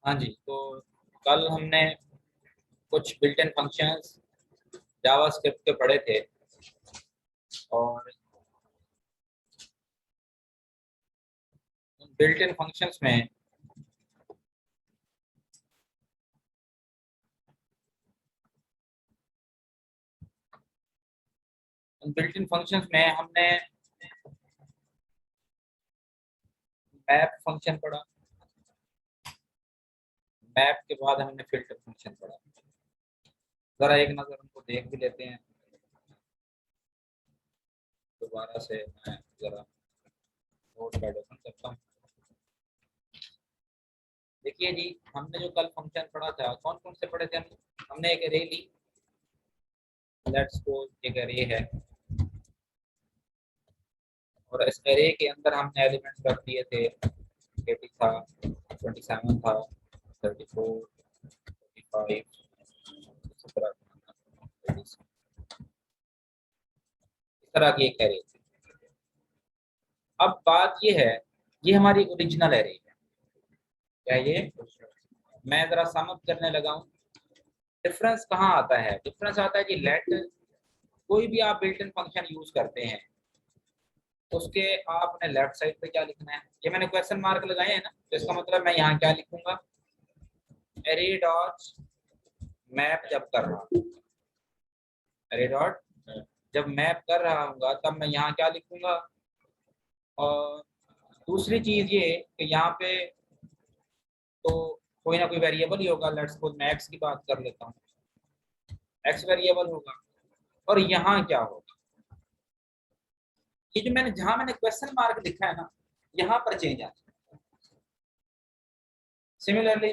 हाँ जी, तो कल हमने कुछ बिल्ट इन फंक्शंस जावास्क्रिप्ट के पढ़े थे और बिल्ट इन फंक्शंस में बिल्ट इन फंक्शंस में हमने मैप फंक्शन पढ़ा। मैप के बाद हमने फिल्टर फंक्शन पढ़ा। ज़रा एक नज़र उनको देख भी लेते हैं दोबारा से। मैं ज़रा नोट पैड ओपन करता हूँ। देखिए जी, हमने जो कल फंक्शन पढ़ा था, कौन कौन से पढ़े थे हमने एक अरे ली। लेट्स सपोज एक अरे है और इस अरे के अंदर हमने एलिमेंट्स रख दिए थे। 80 था, 27 था, 34, 45, इस तरह की एक एरे थी। अब बात ये है, ये हमारी ओरिजिनल एरे है। क्या ये? मैं जरा सम अप करने लगा हूँ। डिफरेंस कहाँ आता है? डिफरेंस आता है कि लेट कोई भी आप बिल्ट इन फंक्शन यूज करते हैं, उसके आपने लेफ्ट साइड पे क्या लिखना है। ये मैंने क्वेश्चन मार्क लगाए हैं ना, तो इसका मतलब मैं यहाँ क्या लिखूंगा? एरे डॉट मैप जब कर रहा हूँ, एरे डॉट जब मैप कर रहा हूँ तब मैं यहाँ क्या लिखूंगा। और दूसरी चीज ये कि यहाँ पे तो कोई ना कोई वेरिएबल ही होगा। लेट्स सपोज मैं एक्स की बात कर लेता हूँ, एक्स वेरिएबल होगा। और यहाँ क्या होगा? ये जो मैंने जहां मैंने क्वेश्चन मार्क लिखा है ना, यहाँ पर चेंज आ जाए। सिमिलरली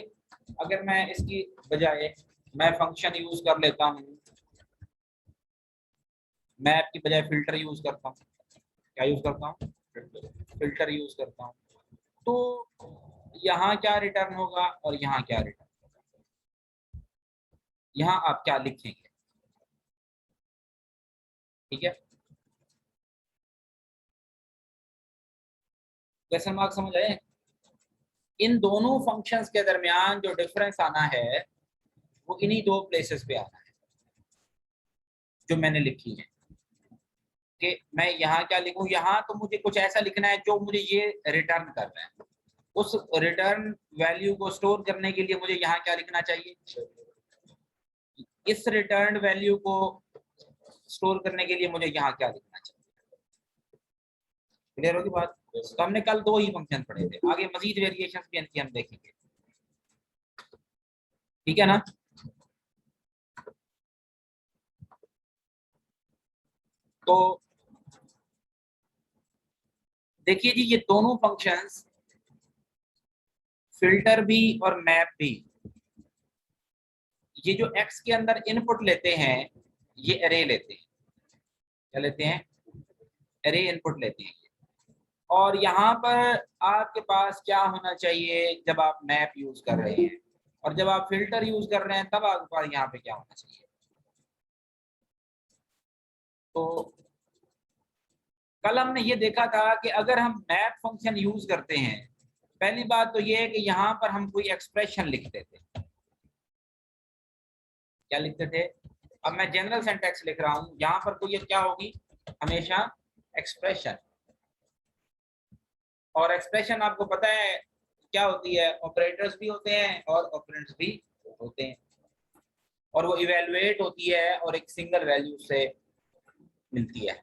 अगर मैं इसकी बजाय मैं फंक्शन यूज कर लेता हूँ, मैप की बजाय फिल्टर यूज करता हूँ। क्या यूज करता हूँ? फिल्टर यूज करता हूँ। तो यहाँ क्या रिटर्न होगा और यहाँ क्या रिटर्न? यहाँ आप क्या लिखेंगे? ठीक है, क्वेश्चन मार्क समझ आए? इन दोनों फंक्शंस के दरमियान जो डिफरेंस आना है वो इन्हीं दो प्लेसेस पे आना है जो मैंने लिखी है। कि मैं यहाँ क्या लिखूं? यहाँ तो मुझे कुछ ऐसा लिखना है जो मुझे ये रिटर्न कर रहा है। उस रिटर्न वैल्यू को स्टोर करने के लिए मुझे यहाँ क्या लिखना चाहिए? इस रिटर्न वैल्यू को स्टोर करने के लिए मुझे यहाँ क्या लिखना चाहिए? क्लियर होगी बात? तो हमने कल दो ही फंक्शन पढ़े थे, आगे मजीद वेरिएशन भी इनकी हम देखेंगे। ठीक है ना? तो देखिए जी, ये दोनों फंक्शंस फिल्टर भी और मैप भी, ये जो एक्स के अंदर इनपुट लेते हैं ये अरे लेते हैं। क्या लेते हैं? अरे इनपुट लेते हैं। और यहाँ पर आपके पास क्या होना चाहिए जब आप मैप यूज कर रहे हैं और जब आप फिल्टर यूज कर रहे हैं तब आपके पास यहाँ पे क्या होना चाहिए? तो कल हमने ये देखा था कि अगर हम मैप फंक्शन यूज करते हैं, पहली बात तो ये है कि यहाँ पर हम कोई एक्सप्रेशन लिखते थे। क्या लिखते थे? अब मैं जनरल सिंटैक्स लिख रहा हूँ, यहाँ पर कोई क्या होगी? हमेशा एक्सप्रेशन। और एक्सप्रेशन आपको पता है क्या होती है? ऑपरेटर्स भी होते हैं और ऑपरेंड्स भी होते हैं, और वो इवेलुएट होती है और एक सिंगल वैल्यू से मिलती है।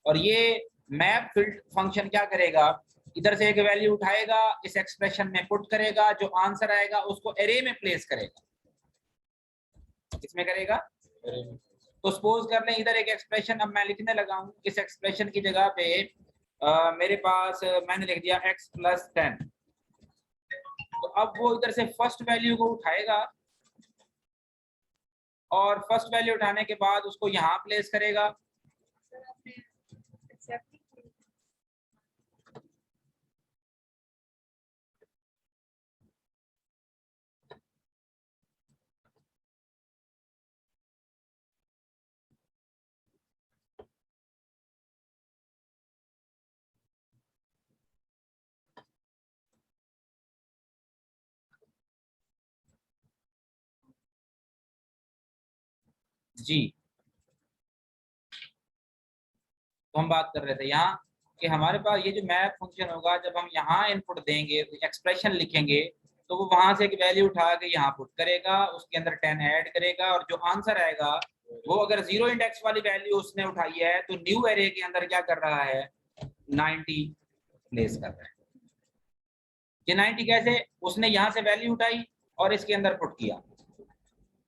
और ये मैप फिल्ड फंक्शन क्या करेगा? इधर से एक वैल्यू उठाएगा, इस एक्सप्रेशन में पुट करेगा, जो आंसर आएगा उसको एरे में प्लेस करेगा। किसमें करेगा? एरे में। तो सपोज कर लें इधर एक एक्सप्रेशन अब मैं लिखने लगा हूं, इस एक्सप्रेशन की जगह पे मेरे पास मैंने लिख दिया x+10। तो अब वो इधर से फर्स्ट वैल्यू को उठाएगा और फर्स्ट वैल्यू उठाने के बाद उसको यहाँ प्लेस करेगा। जी, तो हम बात कर रहे थे यहाँ कि हमारे पास ये जो मैथ फंक्शन होगा, जब हम यहाँ इनपुट देंगे, एक्सप्रेशन लिखेंगे, तो वो वहां से एक वैल्यू उठा के यहाँ पुट करेगा, उसके अंदर 10 ऐड करेगा, और जो आंसर आएगा वो अगर 0 इंडेक्स वाली वैल्यू उसने उठाई है तो न्यू एरे के अंदर क्या कर रहा है, 90 प्लेस कर रहा है। ये 90 कैसे, उसने यहाँ से वैल्यू उठाई और इसके अंदर पुट किया,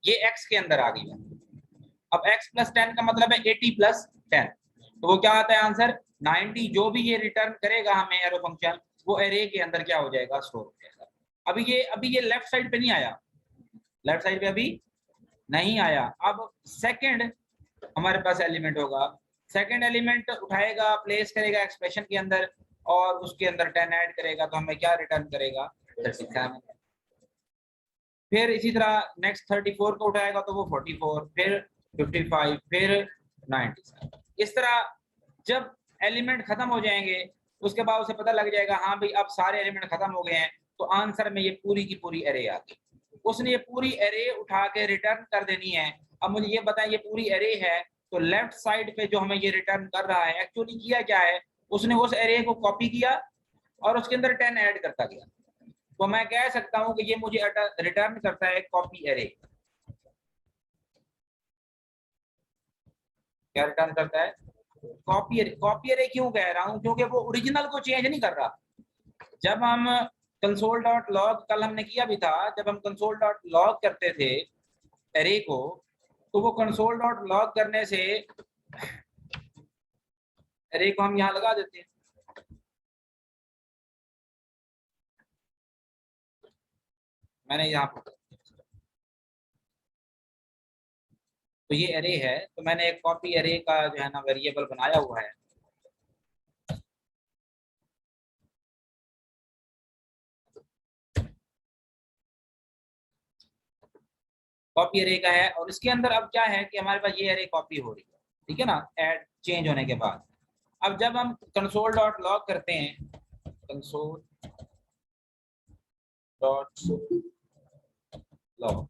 ये x के अंदर आ गई। अब x प्लस 10 का मतलब है 80 प्लस 10, तो वो क्या आता है आंसर 90। जो भी ये रिटर्न करेगा हमें एरो फंक्शन, वो एरे के अंदर क्या हो जाएगा, स्टोर हो जाएगा। अभी ये लेफ्ट साइड पे नहीं आया, लेफ्ट साइड पे अभी नहीं आया। अब सेकंड हमारे पास एलिमेंट होगा, सेकंड एलिमेंट उठाएगा, प्लेस करेगा एक्सप्रेशन के अंदर, और उसके अंदर 10 ऐड करेगा, तो हमें क्या रिटर्न करेगा, 37। फिर इसी तरह नेक्स्ट 34 को उठाएगा तो वो 44, फिर 55, फिर 97। इस तरह जब एलिमेंट खत्म हो जाएंगे उसके बाद उसे पता लग जाएगा हाँ भाई अब सारे एलिमेंट खत्म हो गए हैं, तो आंसर में ये पूरी की पूरी एरे आ गई। उसने ये पूरी एरे उठा के रिटर्न कर देनी है। अब मुझे ये बताएं, ये पूरी एरे है, तो लेफ्ट साइड पे जो हमें ये रिटर्न कर रहा है, एक्चुअली किया क्या है, उसने उस एरे को कॉपी किया और उसके अंदर 10 ऐड करता गया। तो मैं कह सकता हूं कि ये मुझे रिटर्न करता है कॉपी एरे। क्या रिटर्न करता है, कॉपी एरे। कॉपी एरे क्यों कह रहा हूं, क्योंकि वो ओरिजिनल को चेंज नहीं कर रहा। जब हम कंसोल डॉट लॉग, कल हमने किया भी था, जब हम कंसोल डॉट लॉग करते थे एरे को, तो वो कंसोल डॉट लॉग करने से एरे को हम यहाँ लगा देते हैं। मैंने यहाँ पर, तो ये एरे है, तो मैंने एक कॉपी एरे का जो है ना वेरिएबल बनाया हुआ है। कॉपी एरे का है, और इसके अंदर अब क्या है कि हमारे पास ये एरे कॉपी हो रही है, ठीक है ना, ऐड चेंज होने के बाद। अब जब हम कंसोल डॉट लॉग करते हैं, console dot log,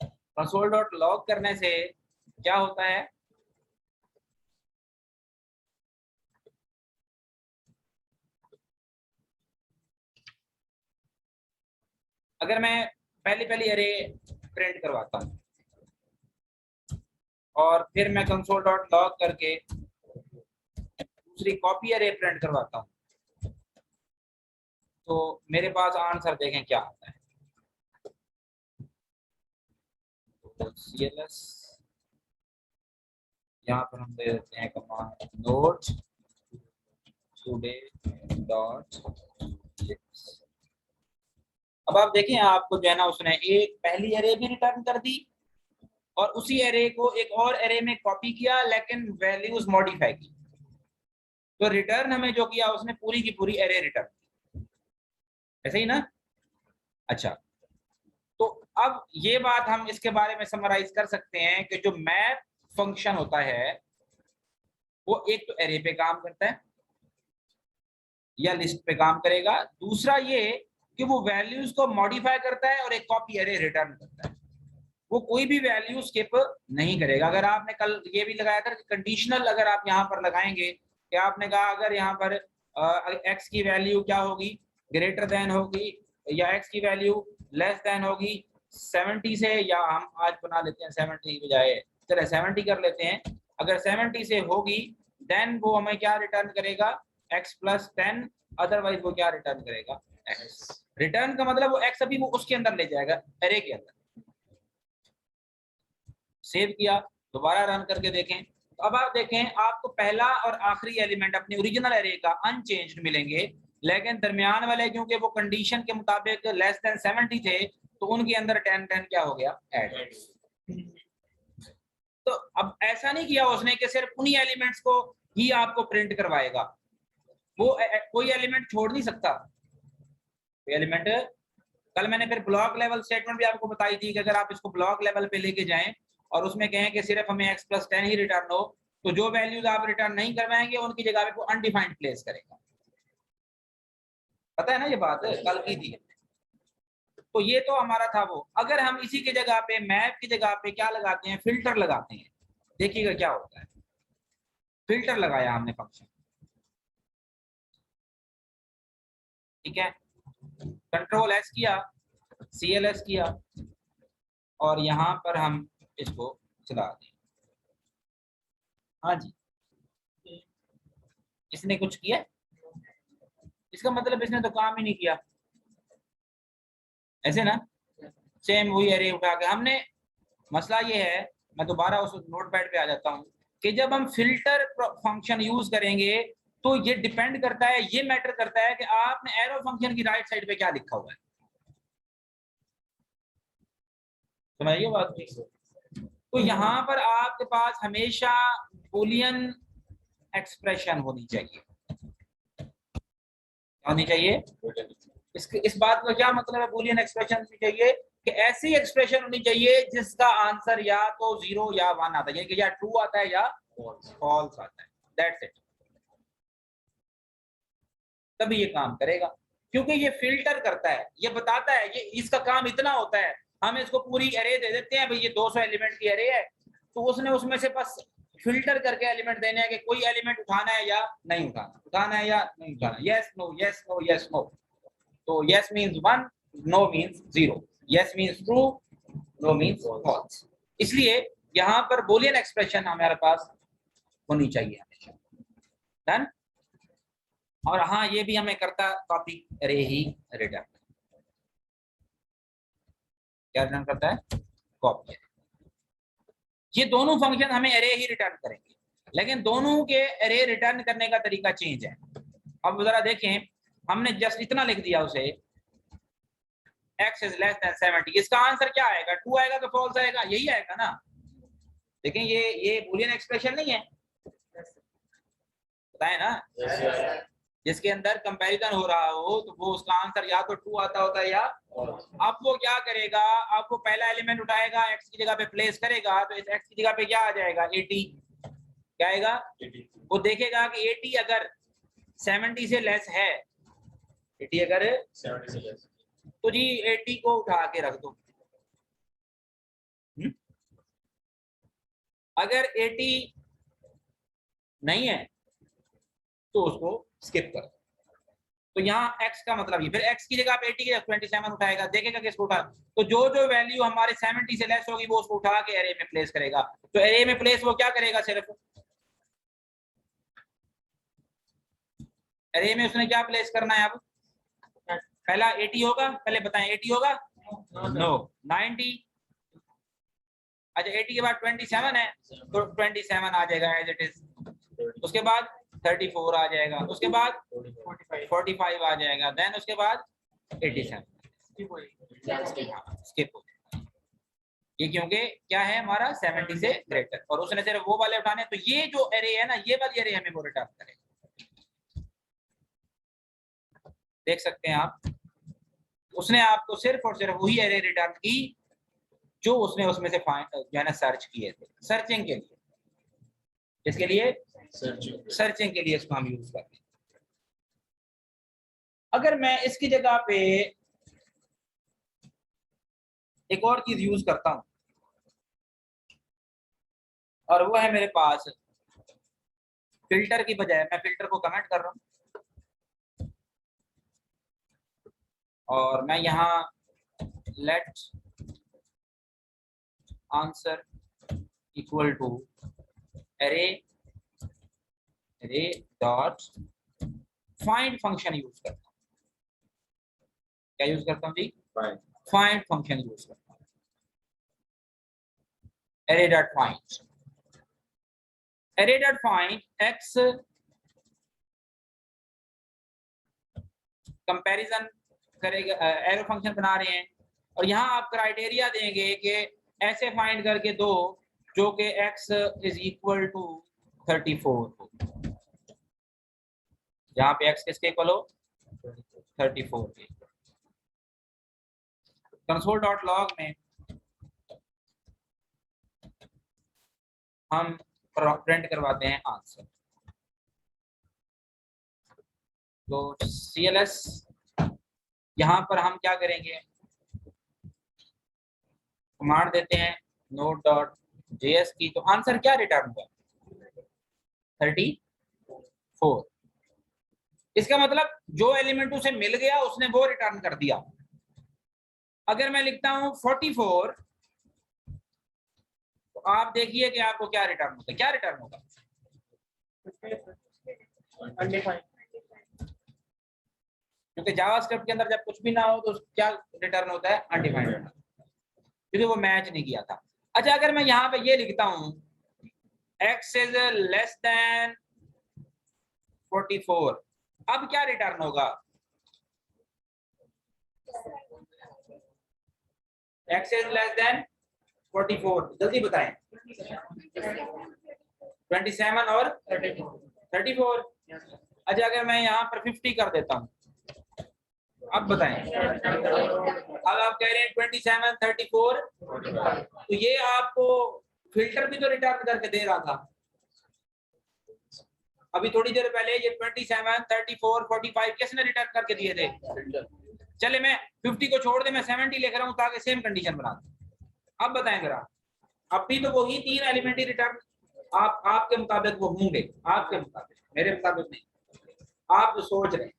console dot log करने से क्या होता है, अगर मैं पहली एरे प्रिंट करवाता हूँ और फिर मैं कंसोल डॉट लॉग करके दूसरी कॉपी एरे प्रिंट करवाता हूँ, तो मेरे पास आंसर देखें क्या आता है। तो CLS यहाँ पर हम दे देते हैं कमांड नोट टुडे डॉट। अब आप देखें, आपको जो है ना उसने एक पहली एरे भी रिटर्न कर दी और उसी एरे को एक और एरे में कॉपी किया, लेकिन वैल्यूज मॉडिफाई की। तो रिटर्न हमें जो किया उसने पूरी की पूरी एरे रिटर्न, ऐसे ही ना। अच्छा, तो अब ये बात हम इसके बारे में समराइज कर सकते हैं कि जो मैथ फंक्शन होता है वो एक तो एरे पे काम करता है या लिस्ट पे काम करेगा, दूसरा ये कि वो वैल्यूज को मॉडिफाई करता है और एक कॉपी एरे रिटर्न करता है। वो कोई भी वैल्यू स्किप नहीं करेगा। अगर आपने कल ये भी लगाया था कि कंडीशनल अगर आप यहाँ पर लगाएंगे कि आपने कहा अगर यहाँ पर एक्स की वैल्यू क्या होगी, ग्रेटर देन होगी, या एक्स की वैल्यू लेस देन होगी 70 से, या हम आज बना लेते हैं 70 की बजाय, चले 70 कर लेते हैं। अगर 70 से होगी देन वो हमें क्या रिटर्न करेगा, x प्लस 10, अदरवाइज वो क्या रिटर्न करेगा, x। रिटर्न का मतलब वो x अभी वो उसके अंदर ले जाएगा, एरे के अंदर। सेव किया, दोबारा रन करके देखें, तो अब आप देखें आपको पहला और आखिरी एलिमेंट अपने ओरिजिनल एरे का अनचेंज्ड मिलेंगे, लेकिन दरमियान वाले क्योंकि वो कंडीशन के मुताबिक लेस देन 70 थे, तो उनके अंदर 10 क्या हो गया, ऐड। तो अब ऐसा नहीं किया उसने कि सिर्फ उन्हीं एलिमेंट्स को ही आपको प्रिंट करवाएगा, वो कोई एलिमेंट छोड़ नहीं सकता। एलिमेंट, कल मैंने फिर ब्लॉक लेवल स्टेटमेंट भी आपको बताई थी कि अगर आप इसको ब्लॉक लेवल पे लेके जाएं और उसमें कहें कि सिर्फ हमें x प्लस 10 ही रिटर्न हो, तो जो वैल्यूज आप रिटर्न नहीं करवाएंगे उनकी जगह पे वो अनडिफाइंड प्लेस करेगा। पता है ना ये बात, कल की थी। तो ये तो हमारा था वो। अगर हम इसी की जगह पे मैप की जगह पे क्या लगाते हैं, फिल्टर लगाते हैं, देखिएगा क्या होता है। फिल्टर लगाया हमने फंक्शन, ठीक है, कंट्रोल एस किया, CLS किया, और यहां पर हम इसको चला दें। हाँ जी, इसने कुछ किया, इसका मतलब इसने तो काम ही नहीं किया, ऐसे ना। सेम वही एरे उठा के हमने, मसला ये है, मैं दोबारा उस नोटपैड पे आ जाता हूँ, कि जब हम फिल्टर फंक्शन यूज करेंगे तो ये डिपेंड करता है, ये मैटर करता है कि आपने एरो फंक्शन की राइट साइड पे क्या लिखा हुआ है। समझिए बात। तो यहाँ पर आपके पास हमेशा बूलियन एक्सप्रेशन होनी चाहिए, होनी चाहिए। इस बात का क्या मतलब है, बूलियन एक्सप्रेशन होनी चाहिए कि ऐसी एक्सप्रेशन होनी चाहिए जिसका आंसर या तो 0 या 1 आता है, यानी कि या ट्रू आता है या फॉल्स आता है, दैट्स इट। तभी ये काम करेगा, क्योंकि ये फिल्टर करता है, ये बताता है, ये इसका काम इतना होता है, हम इसको पूरी एरे दे देते हैं, भाई ये 200 एलिमेंट की एरे है, तो उसने उसमें से बस फिल्टर करके एलिमेंट देने हैं कि कोई एलिमेंट उठाना है या नहीं उठाना, उठाना है या नहीं उठाना, yes no yes no yes no. तो yes means 1, no means 0, yes means true, no means false. इसलिए यहाँ पर बूलियन एक्सप्रेशन हमारे पास होनी चाहिए हमेशा। डन। और हाँ, ये भी हमें करता कॉपी अरे ही रिटर्न, क्या रिटर्न करता है, कॉपी। ये दोनों फंक्शन हमें अरे ही रिटर्न करेंगे, लेकिन दोनों के अरे रिटर्न करने का तरीका चेंज है। अब जरा देखें, हमने जस्ट इतना लिख दिया उसे, x इज लेस देन 70, इसका आंसर क्या आएगा, ट्रू आएगा तो फॉल्स आएगा, यही आएगा ना। लेकिन ये बूलियन एक्सप्रेशन नहीं है, बताए ना। जिसके अंदर कंपैरिजन हो रहा हो तो वो उसका आंसर या तो ट्रू आता होता है या। अब वो क्या करेगा, अब वो पहला एलिमेंट उठाएगा, x की जगह पे प्लेस करेगा, तो इस x की जगह पे क्या आ जाएगा, 80। क्या आएगा, वो देखेगा कि 80 अगर 70 से लेस है, 80 अगर 70 से लेस, तो जी 80 को उठा के रख दो। अगर 80 नहीं है तो उसको स्किप कर। तो यहाँ x का मतलब ये, फिर x की जगह पे 80 के 27 उठाएगा, देखेगा किसको उठा, तो जो जो वैल्यू हमारे 70 से लेस होगी वो उसको उठा के एरे में प्लेस करेगा। तो एरे में प्लेस वो क्या करेगा, सिर्फ एरे में उसने क्या प्लेस करना है। अब पहला 80 होगा, पहले बताएं 80 होगा, नो 90। अच्छा 80 के बाद 27 है, तो 27 आ जाएगा एज इट इज। उसके बाद 34 आ जाएगा, उसके बाद 45 आ जाएगा, देन उसके बाद 87 स्किप हो। ये क्योंकि क्या है हमारा 70 से ग्रेटर, और उसने सिर्फ वो वाले उठाने, तो ये जो एरे है ना, ये वाली एरे हमें वो रिटर्न करेगा। देख सकते हैं आप, उसने आपको सिर्फ और सिर्फ वही एरे रिटर्न की जो उसने उसमें से जो है ना सर्च किए थे, सर्चिंग के लिए। इसके लिए सर्चिंग के लिए इसको हम यूज करते हैं। अगर मैं इसकी जगह पे एक और चीज यूज करता हूं, और वो है मेरे पास फिल्टर की बजाय, मैं फिल्टर को कमेंट कर रहा हूं, और मैं यहाँ let answer equal to array dot find function use करता हूँ। क्या यूज करता हूँ जी, फाइंड फंक्शन यूज करता हूँ, array dot find, array dot find x comparison करेगा, एरो फंक्शन बना रहे हैं, और यहाँ आप क्राइटेरिया देंगे कि ऐसे फाइंड करके दो जो कि x इज इक्वल टू 34 हो, जहाँ पे x किसके इक्वल हो, 34 के। कंसोल डॉट लॉग में हम प्रिंट करवाते हैं आंसर। तो CLS यहाँ पर हम क्या करेंगे, कमांड देते हैं node.js की, तो आंसर क्या रिटर्न हुआ? 34। इसका मतलब जो एलिमेंट उसे मिल गया उसने वो रिटर्न कर दिया। अगर मैं लिखता हूं 44, तो आप देखिए कि आपको क्या रिटर्न होता है। क्या रिटर्न होगा? क्योंकि जावास्क्रिप्ट के अंदर जब कुछ भी ना हो तो क्या रिटर्न होता है? अनडिफाइंड, क्योंकि वो मैच नहीं किया था। अच्छा, अगर मैं यहाँ पे ये लिखता हूँ x इज लेस देन 44, अब क्या रिटर्न होगा? x इज लेस देन 44, जल्दी बताएं। 27 और 34। अच्छा, अगर मैं यहाँ पर 50 कर देता हूँ, अब बताएं। अब आप कह रहे हैं 27, 34, तो ये आपको फिल्टर भी तो रिटर्न करके दे रहा था। अभी थोड़ी देर पहले ये 27, 34, 45 किसने रिटर्न करके दिए थे? चले मैं 50 को छोड़ दे, मैं 70 लिख रहा हूँ ताकि सेम कंडीशन बना दूं। अब बताएं जरा, अब भी तो वही 3 एलिमेंट ही रिटर्न आपके मुताबिक वो होंगे, आपके मुताबिक, मेरे मुताबिक नहीं। आप जो सोच रहे हैं,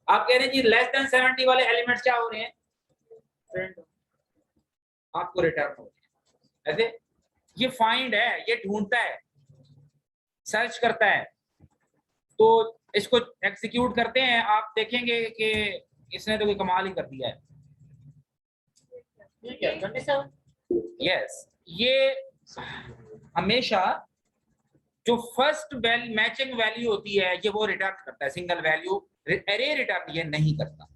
आप कह रहे हैं जी लेस देन 70 वाले एलिमेंट्स क्या हो रहे हैं? आपको रिटर्न हो रहे हैं। ऐसे ये फाइंड है, ये ढूंढता है, सर्च करता है, तो इसको एग्जीक्यूट करते हैं। आप देखेंगे कि इसने तो कोई कमाल ही कर दिया है। यस, ये हमेशा जो फर्स्ट मैचिंग वैल्यू होती है ये वो रिटर्न करता है, सिंगल वैल्यू एरे रिटर्न ये नहीं करता।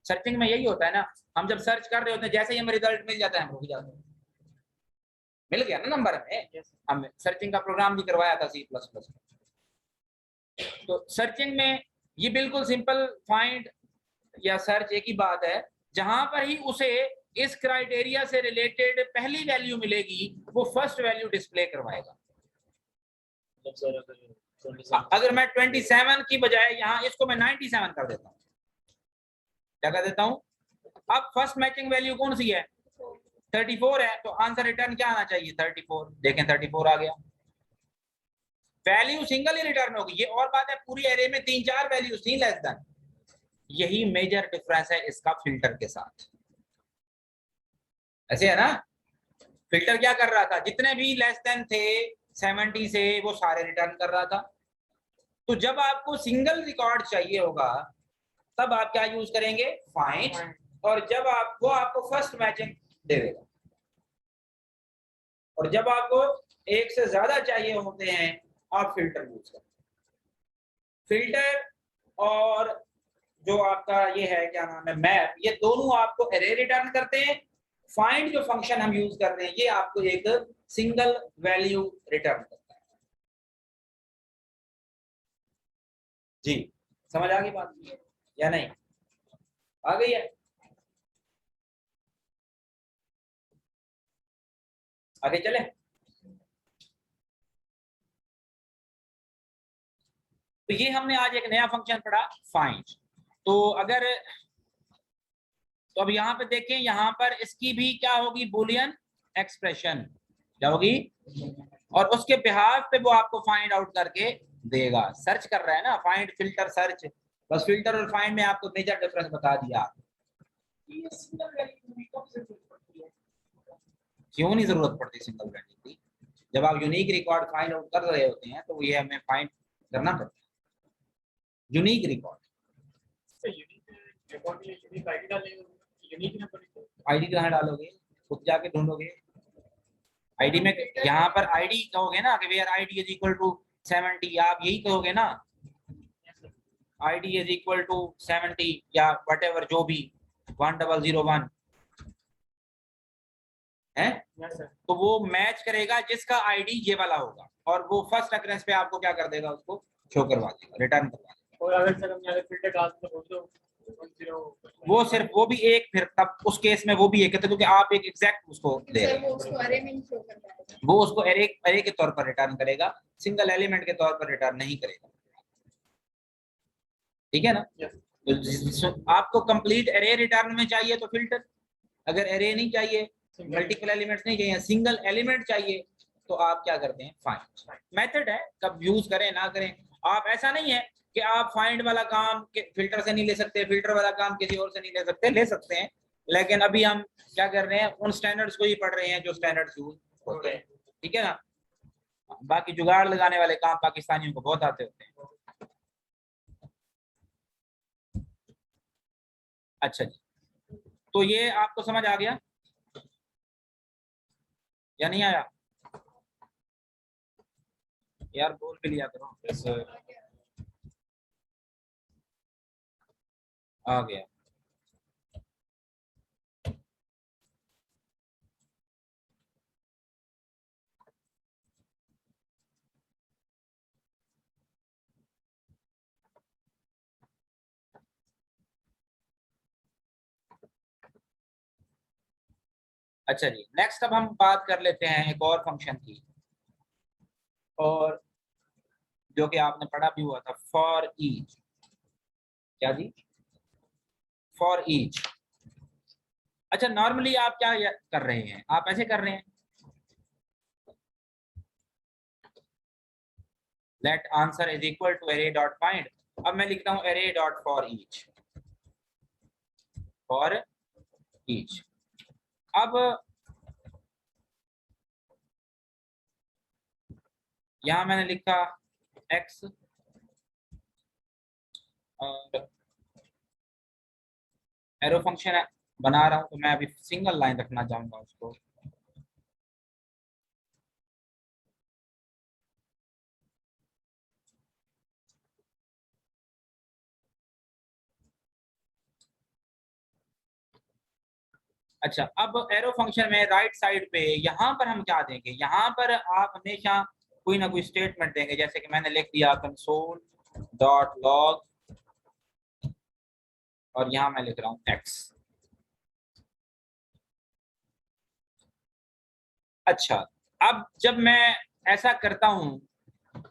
सर्चिंग में यही होता है ना, हम जब सर्च कर रहे होते हैं, जैसे ही हमें रिजल्ट मिल जाता है हम रुक जाते हैं। मिल गया ना नंबर में, हम सर्चिंग का प्रोग्राम भी करवाया था C++। तो सर्चिंग में ये बिल्कुल सिंपल फाइंड या सर्च एक ही बात है। जहां पर ही उसे इस क्राइटेरिया से रिलेटेड पहली वैल्यू मिलेगी वो फर्स्ट वैल्यू डिस्प्ले करवाएगा। अगर मैं 27 की बजाय यहाँ इसको मैं 97 कर देता हूँ, क्या कर देता हूँ? अब फर्स्ट मैचिंग वैल्यू कौन सी है? 34 है, तो आंसर रिटर्न क्या आना चाहिए? 34। देखें 34 आ गया। वैल्यू सिंगल ही रिटर्न होगी। ये और बात है, पूरी एरे में 3-4 वैल्यूज थी लेस देन। यही मेजर डिफरेंस है इसका फिल्टर के साथ। ऐसे है ना, फिल्टर क्या कर रहा था? जितने भी लेस देन थे 70 से वो सारे रिटर्न कर रहा था। तो जब आपको सिंगल रिकॉर्ड चाहिए होगा तब आप क्या यूज करेंगे? फाइंड। और जब आपको फर्स्ट मैचिंग दे देगा। और जब आपको एक से ज्यादा चाहिए होते हैं आप फिल्टर यूज करें। फिल्टर और जो आपका ये है क्या नाम है मैप, ये दोनों आपको एरे रिटर्न करते हैं। फाइंड जो फंक्शन हम यूज कर रहे हैं ये आपको एक सिंगल वैल्यू रिटर्न करता है। जी समझ आ गई बात या नहीं? आ गई है? आगे चले। तो ये हमने आज एक नया फंक्शन पढ़ा, फाइंड। तो अगर तो अब यहाँ पे देखें, यहाँ पर इसकी भी क्या होगी? बुलियन एक्सप्रेशन क्या होगी? और उसके बिहाफ पे वो आपको फाइंड आउट करके देगा। सर्च कर रहा है ना, फाइंड फिल्टर सर्च, बस फिल्टर और फाइंड में आपको मेजर डिफरेंस बता दिया। क्यों नहीं जरूरत पड़ती सिंगल वैल्यू की? जब आप यूनिक रिकॉर्ड फाइंड आउट कर रहे होते हैं तो ये हमें फाइंड करना पड़ता है। यूनिक रिकॉर्ड आईडी कहाँ डालोगे? खुद जाके ढूंढोगे। आईडी में यहाँ पर आईडी कहोगे ना कि where ID is equal to 70, आप यही कहोगे ना, आईडी इज इक्वल टू 70 या व्हाटएवर जो भी 1001 है। तो वो मैच करेगा जिसका आईडी ये वाला होगा और वो फर्स्ट अक्रेंस पे आपको क्या कर देगा? उसको शो करवा देगा, रिटर्न करवा देगा। और अगर सर हम यहाँ फिल्टर कास्ट में बोल दो वो सिर्फ वो भी एक, फिर तब उस केस में वो भी एक है, क्योंकि आप एक एग्जैक्ट उसको दे रहे हैं। वो उसको एरे के तौर पर रिटर्न करेगा, सिंगल एलिमेंट के तौर पर रिटर्न नहीं करेगा। ठीक है ना? तो आपको कंप्लीट एरे रिटर्न में चाहिए तो फिल्टर, अगर एरे नहीं चाहिए मल्टीपल एलिमेंट्स नहीं चाहिए, सिंगल एलिमेंट चाहिए, तो आप क्या करते हैं, फाइंड। मेथड है, कब यूज करें ना करें। आप ऐसा नहीं है कि आप फाइंड वाला काम फिल्टर से नहीं ले सकते, फिल्टर वाला काम किसी और से नहीं ले सकते, ले सकते हैं, लेकिन अभी हम क्या कर रहे हैं, उन स्टैंडर्ड्स को ही पढ़ रहे हैं जो स्टैंडर्ड्स यूज होते हैं, ठीक है ना। बाकी जुगाड़ लगाने वाले काम पाकिस्तानियों को बहुत आते होते हैं। अच्छा जी, तो ये आपको समझ आ गया या नहीं आया? यार बोल के लिया करो। जैसे आ गया। अच्छा जी, नेक्स्ट अब हम बात कर लेते हैं एक और फंक्शन की, और जो कि आपने पढ़ा भी हुआ था, फॉर ईच। क्या जी? For each. अच्छा, नॉर्मली आप क्या कर रहे हैं, आप ऐसे कर रहे हैं, let answer is equal to array dot find. अब मैं लिखता हूं array dot for each, for each. अब यहां मैंने लिखा x, और एरो फंक्शन बना रहा हूं, तो मैं अभी सिंगल लाइन रखना चाहूंगा उसको। अच्छा, अब एरो फंक्शन में राइट साइड पे यहाँ पर हम क्या देंगे, यहाँ पर आप हमेशा कोई ना कोई स्टेटमेंट देंगे, जैसे कि मैंने लिख दिया कंसोल डॉट लॉग, और यहाँ मैं लिख रहा हूँ x। अच्छा, अब जब मैं ऐसा करता हूँ,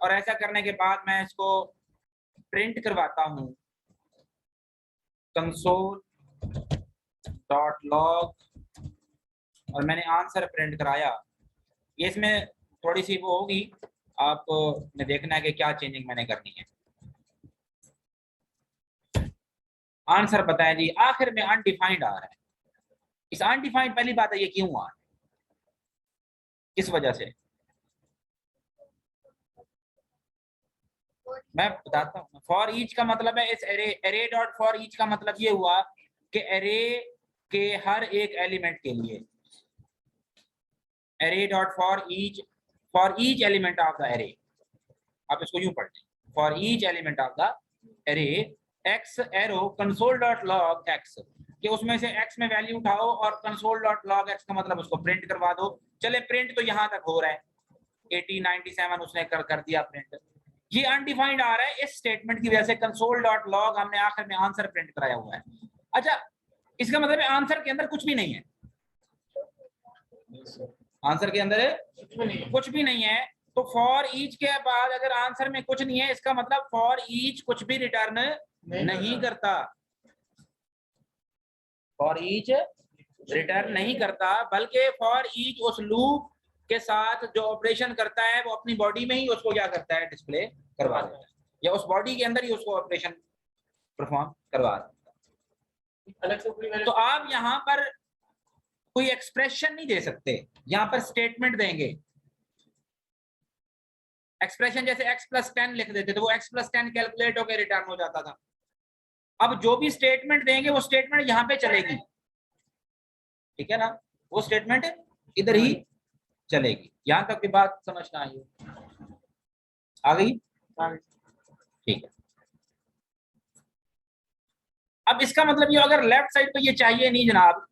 और ऐसा करने के बाद मैं इसको प्रिंट करवाता हूँ, कंसोल डॉट लॉग, और मैंने आंसर प्रिंट कराया, ये इसमें थोड़ी सी वो होगी, आपने देखना है कि क्या चेंजिंग मैंने करनी है। आंसर बताएं जी, आखिर में अनडिफाइंड आ रहा है। इस अनडिफाइंड, पहली बात है ये क्यों आ रहा है, किस वजह से, मैं बताता हूँ। फॉर ईच का मतलब है इस एरे डॉट फॉर ईच का मतलब ये हुआ कि एरे के हर एक एलिमेंट के लिए, array dot for each element of the array, आप इसको यूं पढ़ते हैं, for each element of the array x arrow console dot log x, कि उसमें से x में वैल्यू उठाओ और कंसोल डॉट लॉग x का मतलब उसको प्रिंट करवा दो। चले, प्रिंट तो यहां तक हो रहा है, 1897 उसने कर दिया प्रिंट, ये अनडिफाइंड आ रहा है इस स्टेटमेंट की वजह से, कंसोल डॉट लॉग हमने आखिर में आंसर प्रिंट कराया हुआ है। अच्छा, इसका मतलब है आंसर के अंदर कुछ भी नहीं है, आंसर के अंदर कुछ भी नहीं है, तो फॉर ईच के बाद अगर आंसर में कुछ नहीं है, इसका मतलब फॉर ईच कुछ भी रिटर्न नहीं करता, फॉर ईच रिटर्न नहीं करता, बल्कि फॉर ईच उस लूप के साथ जो ऑपरेशन करता है वो अपनी बॉडी में ही उसको क्या करता है, डिस्प्ले करवा देता है, या उस बॉडी के अंदर ही उसको ऑपरेशन परफॉर्म करवा देता है। तो आप यहाँ पर कोई एक्सप्रेशन नहीं दे सकते, यहाँ पर स्टेटमेंट देंगे। एक्सप्रेशन जैसे x प्लस 10 लिख देते तो वो x प्लस 10 कैलकुलेट होकर रिटर्न हो जाता था। अब जो भी स्टेटमेंट देंगे वो स्टेटमेंट यहाँ पे चलेगी, ठीक है ना, वो स्टेटमेंट इधर ही चलेगी। यहां तक की बात समझना आई, आ गई? ठीक है। अब इसका मतलब ये, अगर लेफ्ट साइड पे ये चाहिए नहीं जनाब,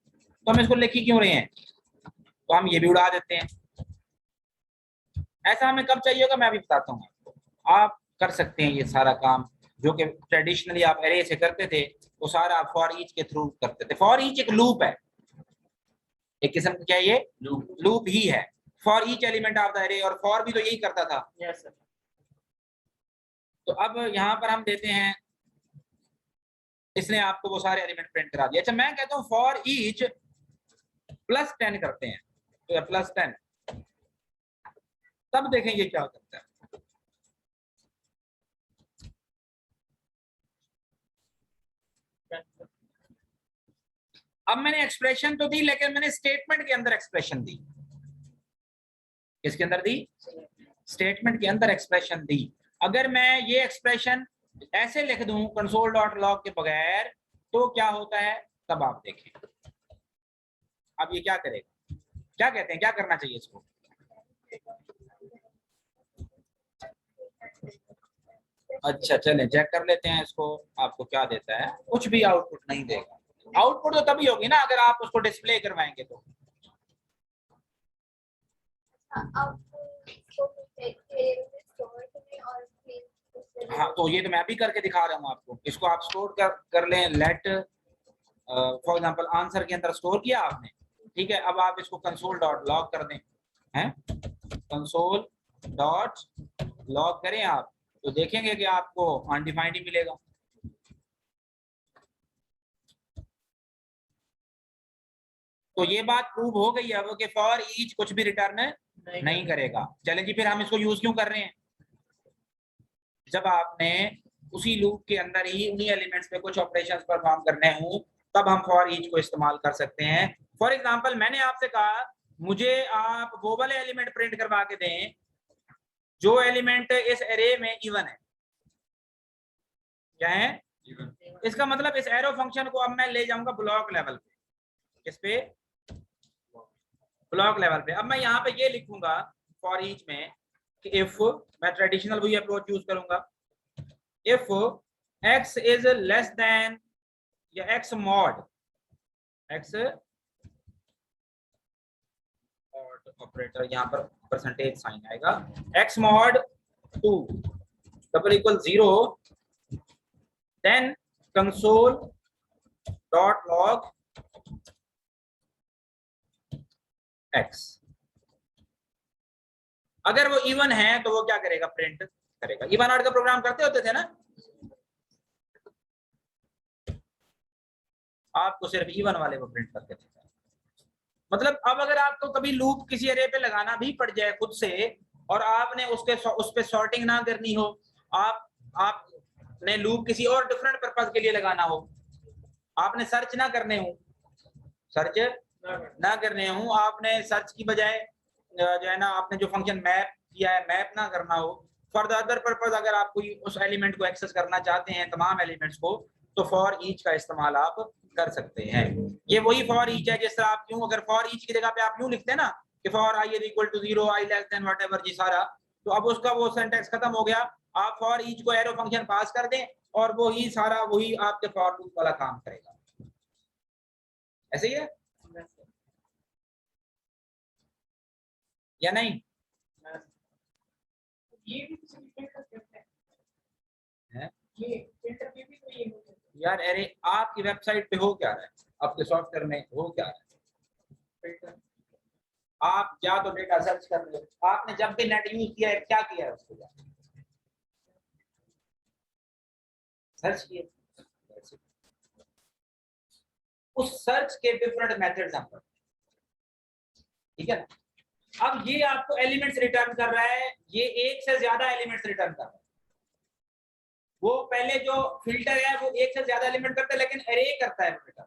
तो हम इसको लिख ही क्यों रहे हैं, तो हम ये भी उड़ा देते हैं। ऐसा हमें कब चाहिए होगा मैं अभी बताता हूँ आपको। आप कर सकते हैं ये सारा काम जो कि ट्रेडिशनली आप एरे से करते थे, वो सारा आप फॉर ईच के थ्रू करते थे। फॉर ईच एक लूप है, एक किस्म का क्या, ये लूप ही है, for each element of the array, और फॉर भी तो यही करता था। Yes sir. तो अब यहाँ पर हम देते हैं, इसने आपको वो सारे एलिमेंट प्रिंट करा दिए। अच्छा, मैं कहता हूँ फॉर ईच +10 करते हैं तो या +10, तब देखेंगे क्या करता है। अब मैंने एक्सप्रेशन तो दी, लेकिन मैंने स्टेटमेंट के अंदर एक्सप्रेशन दी। किसके अंदर दी? स्टेटमेंट के अंदर एक्सप्रेशन दी। अगर मैं ये एक्सप्रेशन ऐसे लिख दूं कंसोल डॉट लॉग के बगैर तो क्या होता है, तब आप देखें। अब ये क्या करेगा, क्या कहते हैं, क्या करना चाहिए इसको? अच्छा चलें चेक कर लेते हैं इसको, आपको क्या देता है। कुछ भी आउटपुट नहीं देगा। आउटपुट तो तभी होगी ना अगर आप उसको डिस्प्ले करवाएंगे तो। हाँ तो ये तो मैं भी करके दिखा रहा हूँ आपको। इसको आप स्टोर कर लें। लेट फॉर एग्जांपल आंसर के अंदर स्टोर किया आपने, ठीक है। अब आप इसको कंसोल डॉट लॉग कर दें, हैं कंसोल डॉट लॉग करें आप, तो देखेंगे कि आपको अनडिफाइंड ही मिलेगा। तो ये बात प्रूव हो गई है अब कि फॉर ईच कुछ भी रिटर्न नहीं करेगा। चलें जी, फिर हम इसको यूज क्यों कर रहे हैं? जब आपने उसी लूप के अंदर ही उन्हीं एलिमेंट्स पे कुछ ऑपरेशंस परफॉर्म करने हों तब हम फॉर ईच को इस्तेमाल कर सकते हैं। फॉर एग्जांपल मैंने आपसे कहा मुझे आप वो वाले एलिमेंट प्रिंट करवा के दें जो एलिमेंट इस एरे में इवन है। क्या है? इसका मतलब इस एरो फंक्शन को अब मैं ले जाऊंगा ब्लॉक लेवल पे। किस पे? ब्लॉक लेवल पे। अब मैं यहाँ पे ये लिखूंगा फॉर ईच में कि इफ, मैं ट्रेडिशनल वही अप्रोच यूज करूंगा, if x is less than या x मॉड, x ऑपरेटर यहाँ पर परसेंटेज साइन आएगा, x mod 2 double equal 0, then console dot log x। अगर वो इवन है तो वो क्या करेगा, प्रिंट करेगा। इवन ऑड का प्रोग्राम करते होते थे ना, आपको सिर्फ इवन वाले को प्रिंट करके देता है। मतलब अब अगर आपको कभी लूप किसी एरे पे लगाना भी पड़ जाए खुद से और आपने उस पे सॉर्टिंग ना करनी हो, आपने लूप किसी और डिफरेंट पर्पस के लिए लगाना हो, आपने सर्च ना करने हो, सर्च ना करने हो, आपने सर्च की बजाय जो है ना आपने जो फंक्शन मैप किया है मैप ना करना हो, फॉर द अदर पर्पस अगर आप कोई उस एलिमेंट को एक्सेस करना चाहते हैं तमाम एलिमेंट्स को, तो फॉर ईच का इस्तेमाल आप कर सकते हैं। ये वही फॉर ईच है जिस तरह आप क्यों, अगर फॉर ईच की जगह पे आप क्यों लिखते हैं ना कि for i is equal to 0, i less than whatever जी सारा, तो अब उसका वो सिंटैक्स खत्म हो गया। आप फॉर ईच को एरो फंक्शन पास कर दें और वो ही सारा वही आपके फॉर लूप वाला काम करेगा। ऐसे ही है या नहीं? ये भी है यार। अरे आपकी वेबसाइट पे हो क्या रहा है, आपके सॉफ्टवेयर में हो क्या रहा है? आप या तो डेटा सर्च कर लो, आपने जब भी नेट यूज किया है क्या किया है, उसको सर्च किया। उस सर्च के डिफरेंट मेथड्स हम पढ़ते हैं, ठीक है ना। अब ये आपको एलिमेंट्स रिटर्न कर रहा है, ये एक से ज्यादा एलिमेंट्स रिटर्न कर रहा है। वो पहले जो फिल्टर है वो एक से ज्यादा एलिमेंट करता है, लेकिन एरे करता है रिटर्न।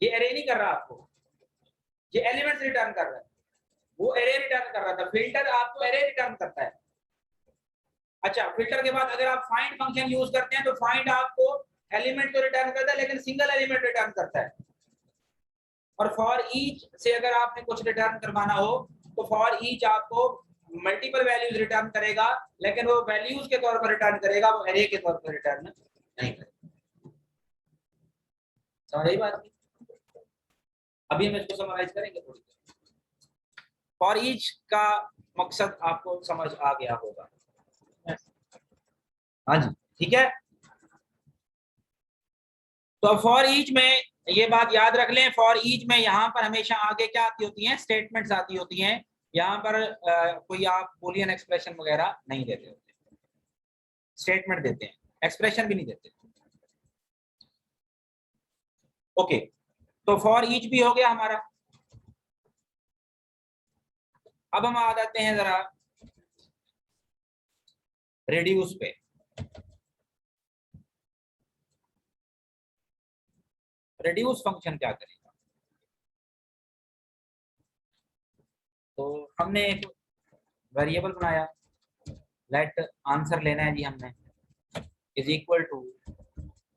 ये एरे नहीं कर रहा आपको, ये एलिमेंट्स रिटर्न कर रहा है। वो एरे रिटर्न कर रहा था, फिल्टर आपको एरे रिटर्न करता है। अच्छा, फिल्टर के बाद अगर आप फाइंड फंक्शन यूज करते हैं तो फाइंड आपको एलिमेंट तो रिटर्न करता है लेकिन सिंगल एलिमेंट रिटर्न करता है। और फॉर ईच से अगर आपने कुछ रिटर्न करवाना हो तो फॉर ईच आपको मल्टीपल वैल्यूज रिटर्न करेगा, लेकिन वो वैल्यूज के तौर पर रिटर्न करेगा, वो एरे के तौर पर रिटर्न नहीं करेगा। समझ आई बात? अभी हम इसको समराइज करेंगे थोड़ी देर। फॉर ईच का मकसद आपको समझ आ गया होगा। हाँ जी, ठीक है। तो फॉर ईच में ये बात याद रख लें, फॉर ईच में यहाँ पर हमेशा आगे क्या आती होती हैं, स्टेटमेंट्स आती होती हैं। यहाँ पर कोई आप बूलियन एक्सप्रेशन वगैरह नहीं देते होते, स्टेटमेंट देते हैं, एक्सप्रेशन भी नहीं देते। ओके, तो फॉर ईच भी हो गया हमारा। अब हम आ जाते हैं जरा रेड्यूस पे। रेड्यूस फंक्शन क्या करेगा? तो हमने एक वेरिएबल बनाया, लेट आंसर लेना है जी हमने, इज इक्वल टू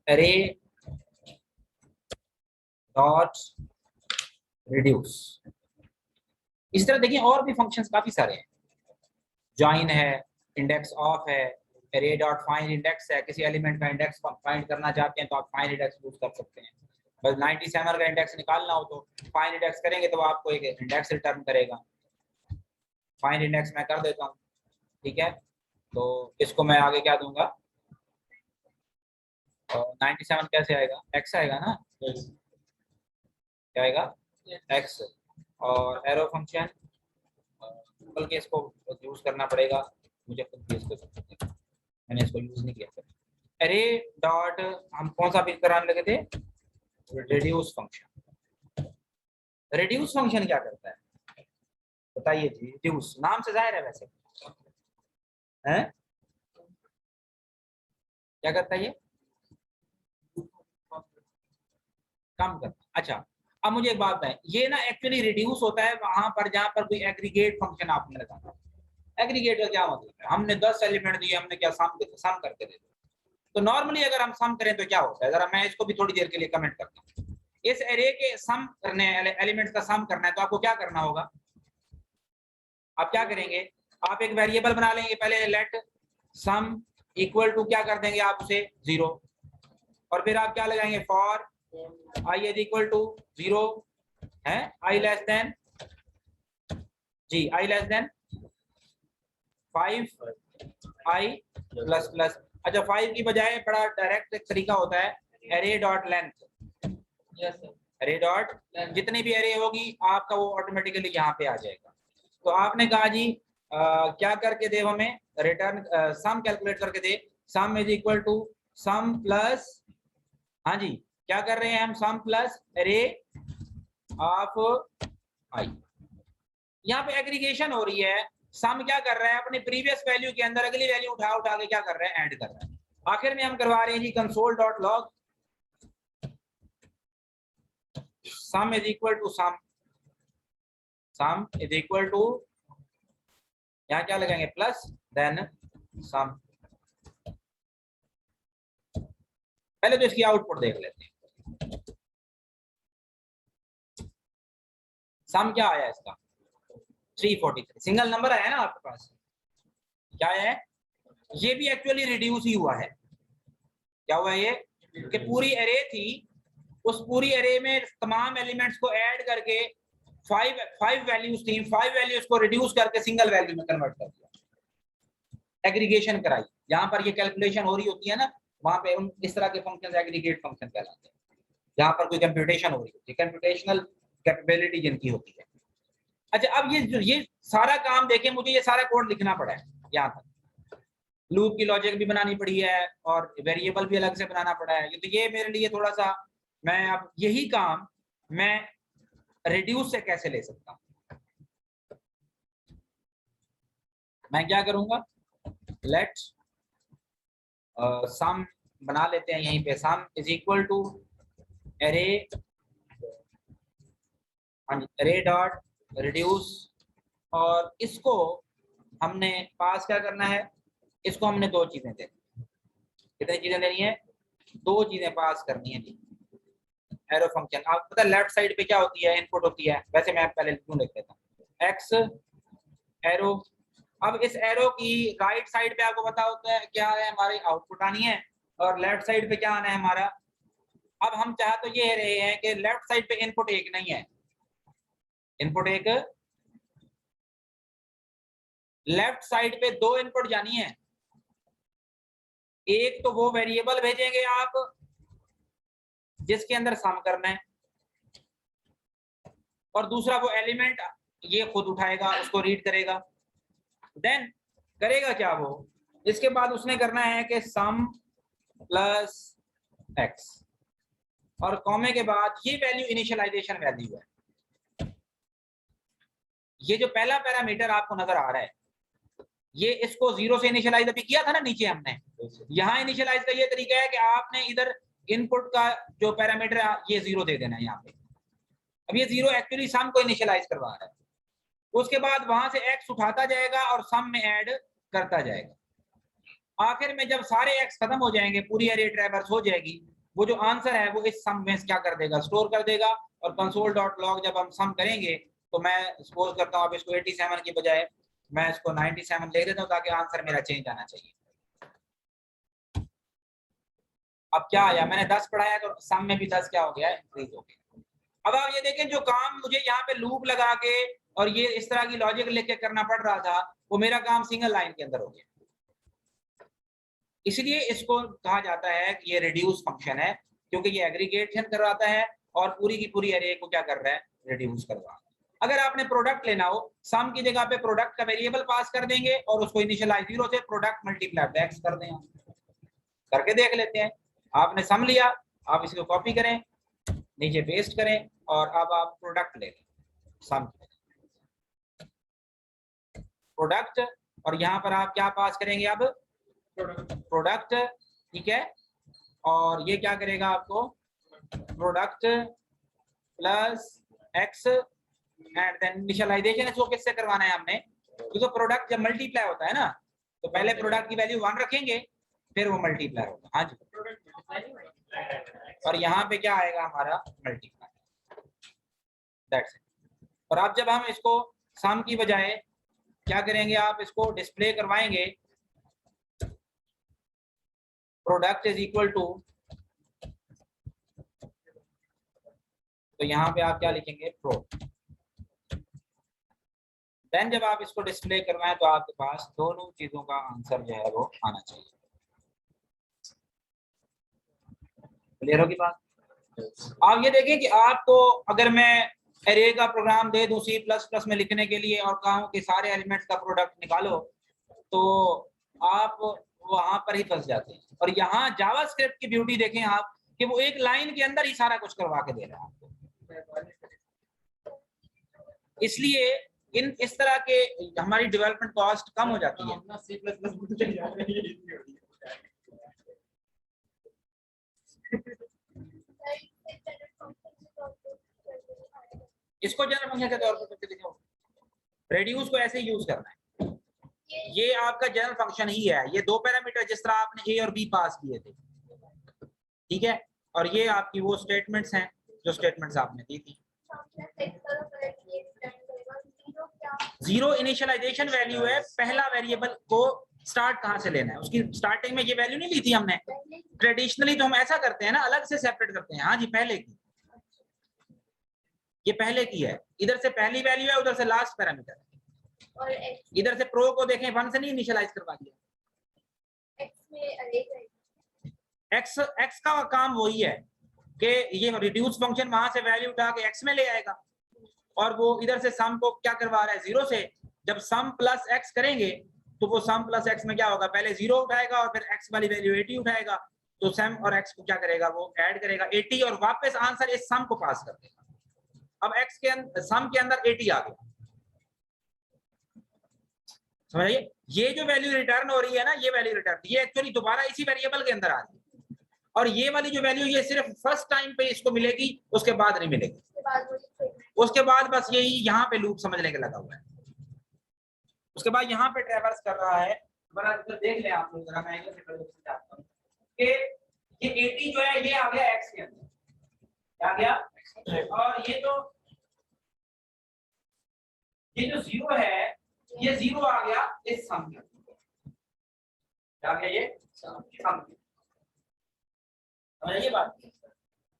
अरे डॉट रिड्यूस। इस तरह देखिए और भी फंक्शंस काफी सारे हैं, जॉइन है, इंडेक्स ऑफ है, अरे डॉट फाइंड इंडेक्स है, किसी एलिमेंट का इंडेक्स फाइंड करना चाहते हैं तो आप फाइंड इंडेक्स यूज कर सकते हैं। बस 97 का इंडेक्स निकालना हो तो फाइंड इंडेक्स करेंगे तो आपको एक इंडेक्स रिटर्न करेगा। फाइंड इंडेक्स मैं कर देता हूँ, ठीक है। तो इसको मैं आगे क्या दूंगा, 97 कैसे आएगा, एक्स आएगा ना, क्या आएगा, एक्स। और एरो फंक्शन, बल्कि इसको यूज करना पड़ेगा, मुझे खुद भी इसको, मैंने इसको यूज नहीं किया। अरे डॉट हम कौन सा पिक कराने लगे थे, रिड्यूस फंक्शन। रिड्यूस फंक्शन क्या करता है बताइए जी? रिड्यूस नाम से जाहिर है वैसे है, क्या करता है ये, कम करता। अच्छा अब मुझे एक बात बताएं, ये ना एक्चुअली रिड्यूस होता है वहां पर जहां पर कोई एग्रीगेट फंक्शन आपने लगाना। एग्रीगेट का क्या मतलब है, हमने 10 एलिमेंट दिए, हमने क्या सम करके दे दिया। तो नॉर्मली अगर हम सम करें तो क्या होता है, जरा मैं इसको भी थोड़ी देर के लिए कमेंट करता हूँ। इस एरे के सम करने, एलिमेंट्स का सम करना है तो आपको क्या करना होगा, आप क्या करेंगे, आप एक वेरिएबल बना लेंगे पहले, लेट सम इक्वल टू क्या कर देंगे आप उसे 0, और फिर आप क्या लगाएंगे, for i is equal to 0 है, आई लेस देन जी, i less than 5 i plus plus. अच्छा 5 की बजाय बड़ा डायरेक्ट एक तरीका होता है, array dot length. Array dot जितनी भी एरे होगी आपका वो ऑटोमेटिकली यहाँ पे आ जाएगा। तो आपने कहा जी क्या करके दे हमें, रिटर्न सम कैलकुलेट करके दे, sum is equal to sum plus, हाँ जी क्या कर रहे हैं हम, sum plus array of i. यहाँ पे एग्रीगेशन हो रही है, सम क्या कर रहा है, अपने प्रीवियस वैल्यू के अंदर अगली वैल्यू उठा उठा के क्या कर रहा है, ऐड कर रहा है। आखिर में हम करवा रहे हैं जी console dot log sum is equal to sum, sum is equal to, यहाँ क्या लगाएंगे, प्लस देन सम। पहले तो इसकी आउटपुट देख लेते हैं, सम क्या आया इसका, 343 सिंगल नंबर आया ना आपके पास, क्या है, ये भी एक्चुअली रिड्यूस ही हुआ है। क्या हुआ ये, कि पूरी एरे थी, उस पूरी एरे में तमाम एलिमेंट्स को ऐड करके फाइव वैल्यूज थी, 5 वैल्यूज को रिड्यूस करके सिंगल वैल्यू में कन्वर्ट कर दिया, एग्रीगेशन कराई। यहाँ पर ये कैलकुलेशन हो रही होती है ना, वहां पे उन इस तरह के फंक्शन एग्रीगेट फंक्शन कहलाते हैं, जहां पर कोई कंप्यूटेशन हो रही होती है, कंप्यूटेशनल कैपेबिलिटी जिनकी होती है। अच्छा अब ये सारा काम देखें, मुझे ये सारा कोड लिखना पड़ा है, यहाँ तक लूप की लॉजिक भी बनानी पड़ी है और वेरिएबल भी अलग से बनाना पड़ा है। तो ये मेरे लिए थोड़ा सा, मैं अब यही काम मैं रिड्यूस से कैसे ले सकता हूं, मैं क्या करूंगा, लेट सम बना लेते हैं यहीं पे, sum is equal to array, array dot reduce, और इसको हमने पास क्या करना है, इसको हमने दो चीजें देनी, कितनी चीजें देनी है, दो चीजें पास करनी है जी। एरो फंक्शन आपको पता है लेफ्ट साइड पे क्या होती है, इनपुट होती है, वैसे मैं पहले क्यों लिख देता हूँ, एक्स एरो। अब इस एरो की राइट साइड पे आपको पता होता है क्या है, हमारी आउटपुट आनी है, और लेफ्ट साइड पे क्या आना है हमारा। अब हम चाह तो ये रहे हैं कि लेफ्ट साइड पे इनपुट एक नहीं है, इनपुट एक, लेफ्ट साइड पे दो इनपुट जानी है, एक तो वो वेरिएबल भेजेंगे आप जिसके अंदर सम करना है, और दूसरा वो एलिमेंट ये खुद उठाएगा, उसको रीड करेगा, देन करेगा क्या वो, इसके बाद उसने करना है कि सम प्लस एक्स, और कॉमे के बाद ये वैल्यू इनिशियलाइजेशन वैल्यू है, ये जो पहला पैरामीटर आपको नजर आ रहा है, ये इसको 0 से इनिशियलाइज अभी किया था ना नीचे हमने, यहाँ इनिशियलाइज का ये तरीका है कि आपने इधर इनपुट का जो पैरामीटर है ये 0 दे देना है यहाँ पे। अब ये 0 एक्चुअली सम को इनिशियलाइज करवा रहा है, उसके बाद वहां से x उठाता जाएगा और सम में ऐड करता जाएगा। आखिर में जब सारे x खत्म हो जाएंगे, पूरी एरे ट्रैवर्स हो जाएगी, वो जो आंसर है वो इस सम में क्या कर देगा, स्टोर कर देगा। और console.log जब हम सम करेंगे तो मैं सपोज करता हूँ अब इसको 87 की बजाय मैं इसको 97 ले देता हूँ ताकि आंसर मेरा चेंज आना चाहिए। अब क्या आया, मैंने 10 पढ़ाया तो सम में भी 10 क्या हो गया, इंक्रीज हो गया। अब आप ये देखें, जो काम मुझे यहाँ पे लूप लगा के और ये इस तरह की लॉजिक लिख के करना पड़ रहा था, वो मेरा काम सिंगल लाइन के अंदर हो गया। इसलिए इसको कहा जाता है कि ये रिड्यूस फंक्शन है, क्योंकि ये एग्रीगेशन करवाता है और पूरी की पूरी एरे को क्या कर रहा है, रिड्यूस करवा रहा है। अगर आपने प्रोडक्ट लेना हो, सम की जगह पे प्रोडक्ट का वेरिएबल पास कर देंगे और उसको इनिशियलाइज 0 से प्रोडक्ट मल्टीप्लाई बाय x कर दें। करके देख लेते हैं। आपने सम लिया, आप इसको कॉपी करें, नीचे पेस्ट करें और अब आप प्रोडक्ट ले लें, सम प्रोडक्ट, और यहाँ पर आप क्या पास करेंगे, अब प्रोडक्ट, ठीक है। और ये क्या करेगा आपको, product plus x and then initialization इसको किससे करवाना है हमने, क्योंकि प्रोडक्ट जब मल्टीप्लाई होता है ना तो पहले प्रोडक्ट की वैल्यू 1 रखेंगे फिर वो मल्टीप्लाई होगा। हाँ जी, और यहाँ पे क्या आएगा हमारा, मल्टीप्लाई, दैट्स इट। और अब जब हम इसको सम की बजाय क्या करेंगे, आप इसको डिस्प्ले करवाएंगे, प्रोडक्ट इज इक्वल टू, तो यहाँ पे आप क्या लिखेंगे, प्रो। देन जब आप इसको डिस्प्ले करवाएं तो आपके पास दोनों चीजों का आंसर जो है वो आना चाहिए। क्लियर होगी बात। आप ये देखें कि आपको अगर मैं एरे का प्रोग्राम दे दूं C++ में लिखने के लिए और कहूं कि सारे एलिमेंट्स का प्रोडक्ट निकालो, तो आप वहां पर ही फंस जाते हैं। और यहाँ जावास्क्रिप्ट की ब्यूटी देखें आप कि वो एक लाइन के अंदर ही सारा कुछ करवा के दे रहा है आपको। इसलिए इस तरह के हमारी डेवलपमेंट कॉस्ट कम हो जाती है। इसको जनरल फंक्शन के तौर पर करके देखो, रेड्यूस को ऐसे यूज करना है, ये आपका जनरल फंक्शन ही है। ये दो पैरामीटर जिस तरह आपने a और b पास किए थे, ठीक है, और ये आपकी वो स्टेटमेंट्स हैं जो स्टेटमेंट्स आपने दी थी। जीरो इनिशियलाइजेशन वैल्यू है, पहला वेरिएबल को स्टार्ट कहां से लेना है, उसकी स्टार्टिंग में ये वैल्यू नहीं ली थी हमने। ट्रेडिशनली तो हम ऐसा करते हैं ना, अलग से सेपरेट करते हैं। हाँ जी, पहले की, ये पहले की है, इधर से पहली वैल्यू है, उधर से लास्ट पैरामीटर है। और इधर से प्रो को देखें, 1 से नहीं इनिशियलाइज करवा दिया। एक्स का काम वही है कि ये रिड्यूस फंक्शन वहां से वैल्यू उठा के एक्स में ले आएगा, और वो इधर से सम को क्या करवा रहा है, 0 से। जब सम प्लस एक्स करेंगे तो वो सम प्लस एक्स में क्या होगा, पहले 0 उठाएगा और फिर एक्स वाली वैल्यू 80 उठाएगा, तो सम और एक्स को क्या करेगा, वो ऐड करेगा 80 और वापस आंसर इस सम को पास कर देगा। अब एक्स के अंदर, सम के अंदर 80 आ गया, समझिए। ये जो वैल्यू रिटर्न हो रही है ना, ये वैल्यू रिटर्न, ये एक्चुअली दोबारा इसी वेरिएबल के अंदर आ रही है। और ये वाली जो वैल्यू, ये सिर्फ फर्स्ट टाइम पे इसको मिलेगी, उसके बाद नहीं मिलेगी। उसके बाद बस यही यहाँ पे लूप समझने के लगा हुआ है। उसके बाद यहाँ पे ट्रैवर्स कर रहा है, बड़ा देख लें आप लोग जरा, मैं इधर से समझाता हूं कि ये 80 जो है ये आ गया एक्स के अंदर, क्या गया, और ये जो 0 है, ये 0 आ गया इस सम के अंदर, क्या गया ये सम के, समझिए बात।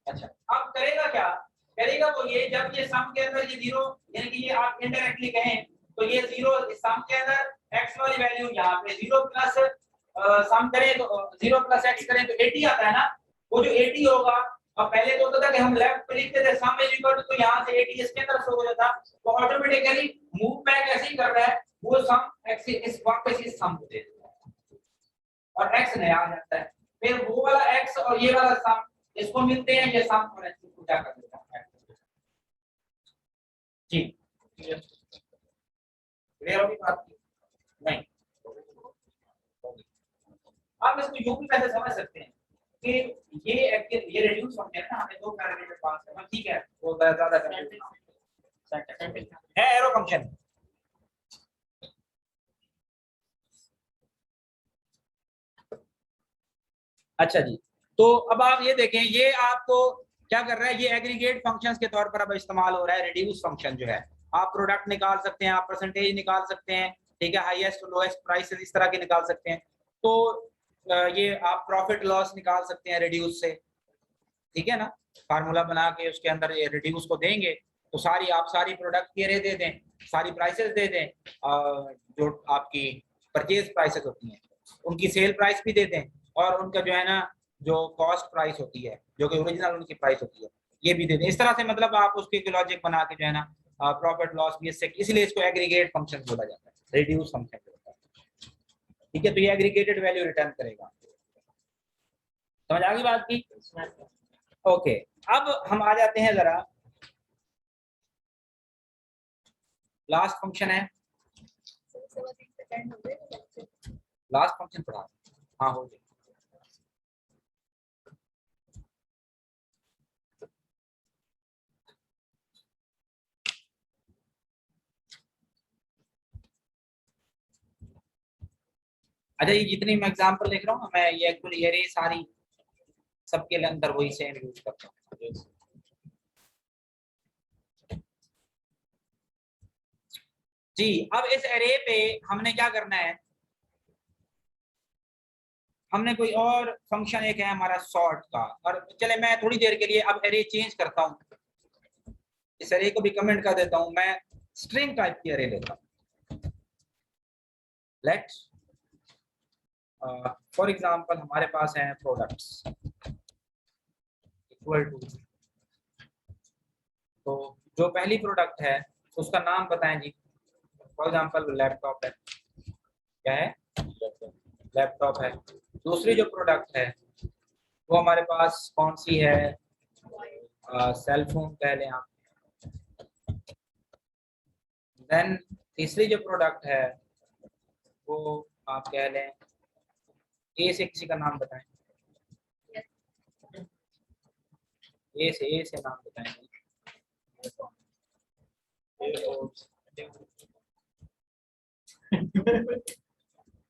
अच्छा, अब करेगा क्या, करेगा वो ये, जब ये सम के अंदर ये 0, यानी कि ये आप इनडायरेक्टली कहें तो ये 0 सम के अंदर x वाली वैल्यू यहाँ पे 0 प्लस सम करें तो 0 प्लस x करें तो 80 आता है ना, वो जो 80 होगा। अब पहले तो होता था कि हम लेफ्ट पे लिखते थे सम इज इक्वल टू, तो यहाँ से 80 इसके अंदर शो हो जाता, तो ऑटोमेटिकली मूव बैक ऐसे ही कर रहा है, वो सम x इस वापस इस सम को दे देता है और x नया आ जाता है। फिर वो वाला x और ये वाला सम इसको मिलते हैं, ये सम और x को क्या कर देता है जी। क्लियर होगी बात की? नहीं आप इसको यूं भी पहले समझ सकते हैं कि ये रिड्यूस फंक्शन है ना, हमें दो पैरामीटर पास करना, ठीक है, वो ज्यादा है एरो फंक्शन। अच्छा जी, तो अब आप ये देखें, ये आपको क्या कर रहा है, ये एग्रीगेट फंक्शंस के तौर पर अब इस्तेमाल हो रहा है। रिड्यूस फंक्शन जो है, आप प्रोडक्ट निकाल सकते हैं, आप परसेंटेज निकाल सकते हैं, ठीक है, हाईएस्ट लोएस्ट प्राइसेस इस तरह के निकाल सकते हैं। तो ये आप प्रॉफिट लॉस निकाल सकते हैं रिड्यूस से, ठीक है ना, फार्मूला बना के उसके अंदर ये रिड्यूस को देंगे तो आप सारी प्रोडक्ट के रेट दे दें, सारी प्राइसेस दे दें, जो आपकी परचेज प्राइसेस होती हैं उनकी सेल प्राइस भी दे दें, और उनका जो है ना जो कॉस्ट प्राइस होती है, जो कि ओरिजिनल उनकी प्राइस होती है, ये भी दे दें। इस तरह से मतलब आप उसके लॉजिक बना के जो है ना प्रॉफिट लॉस भी इससे, इसलिए इसको एग्रीगेट फंक्शन बोला जाता है, रिड्यूस फंक्शन होता है, ठीक है। तो ये एग्रीगेटेड वैल्यू रिटर्न करेगा। समझ आ गई बात की? ओके, अब हम आ जाते हैं जरा, लास्ट फंक्शन है, लास्ट फंक्शन पढ़ा, हाँ हो गया। अच्छा, ये जितनी मैं एग्जांपल लिख रहा हूँ मैं ये एक्चुअली ये सारी सबके अंदर वही सेम यूज करता हूँ। जी, अब इस एरे पे हमने क्या करना है, हमने कोई और फंक्शन एक है हमारा सॉर्ट का, और चले मैं थोड़ी देर के लिए अब एरे चेंज करता हूँ, इस एरे को भी कमेंट कर देता हूँ, मैं स्ट्रिंग टाइप की एरे लेता हूँ। लेट्स फॉर एग्जांपल हमारे पास है प्रोडक्ट्स इक्वल टू, तो जो पहली प्रोडक्ट है उसका नाम बताएं जी, फॉर एग्जांपल लैपटॉप है, क्या है, लैपटॉप है। दूसरी जो प्रोडक्ट है वो हमारे पास कौन सी है, सेल फोन कह लें आप। देन तीसरी जो प्रोडक्ट है वो आप कह लें, ए से किसी का नाम बताएं, ए से नाम बताएं।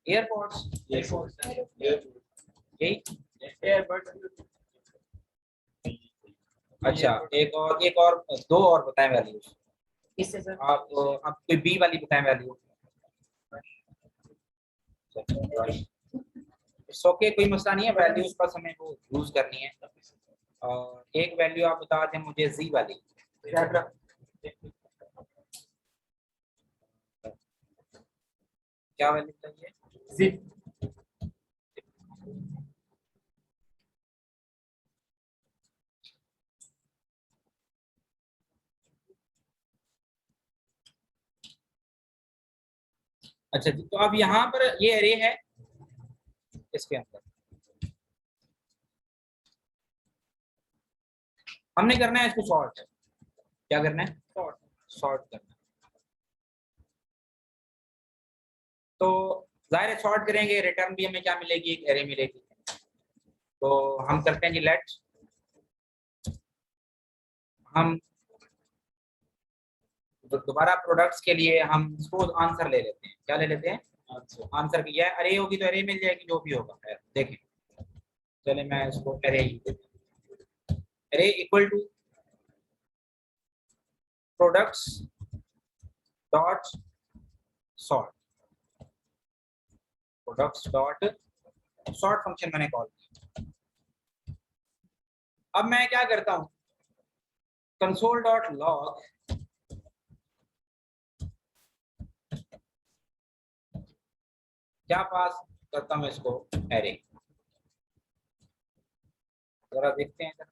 एयरपोर्ट्स, यही। अच्छा, एक और दो और बताएं वैल्यूज, किससे सर? आप कोई बी वाली बताएं वैल्यू। ओके, कोई मसला नहीं है, वैल्यूज बस हमें वो यूज करनी है। और एक वैल्यू आप बता दें मुझे जी वाली, क्या वैल्यू चाहिए? जी। अच्छा जी, तो अब यहाँ पर ये एरे है, इसके अंदर हमने करना है इसको सॉर्ट, क्या करना है, सॉर्ट, सॉर्ट करना है। तो जाहिर है सॉर्ट करेंगे, रिटर्न भी हमें क्या मिलेगी, एक एरे मिलेगी। तो हम करते हैं जी, लेट हम दोबारा प्रोडक्ट्स के लिए हम सपोज आंसर ले लेते हैं, क्या ले लेते हैं, आंसर की, यह अरे होगी तो अरे मिल जाएगी, जो भी होगा खैर देखें। चले मैं इसको array equal to products dot sort, products dot sort function मैंने कॉल किया। अब मैं क्या करता हूँ, कंसोल डॉट लॉग क्या पास करता हूँ इसको, एरे, जरा देखते हैं जरा।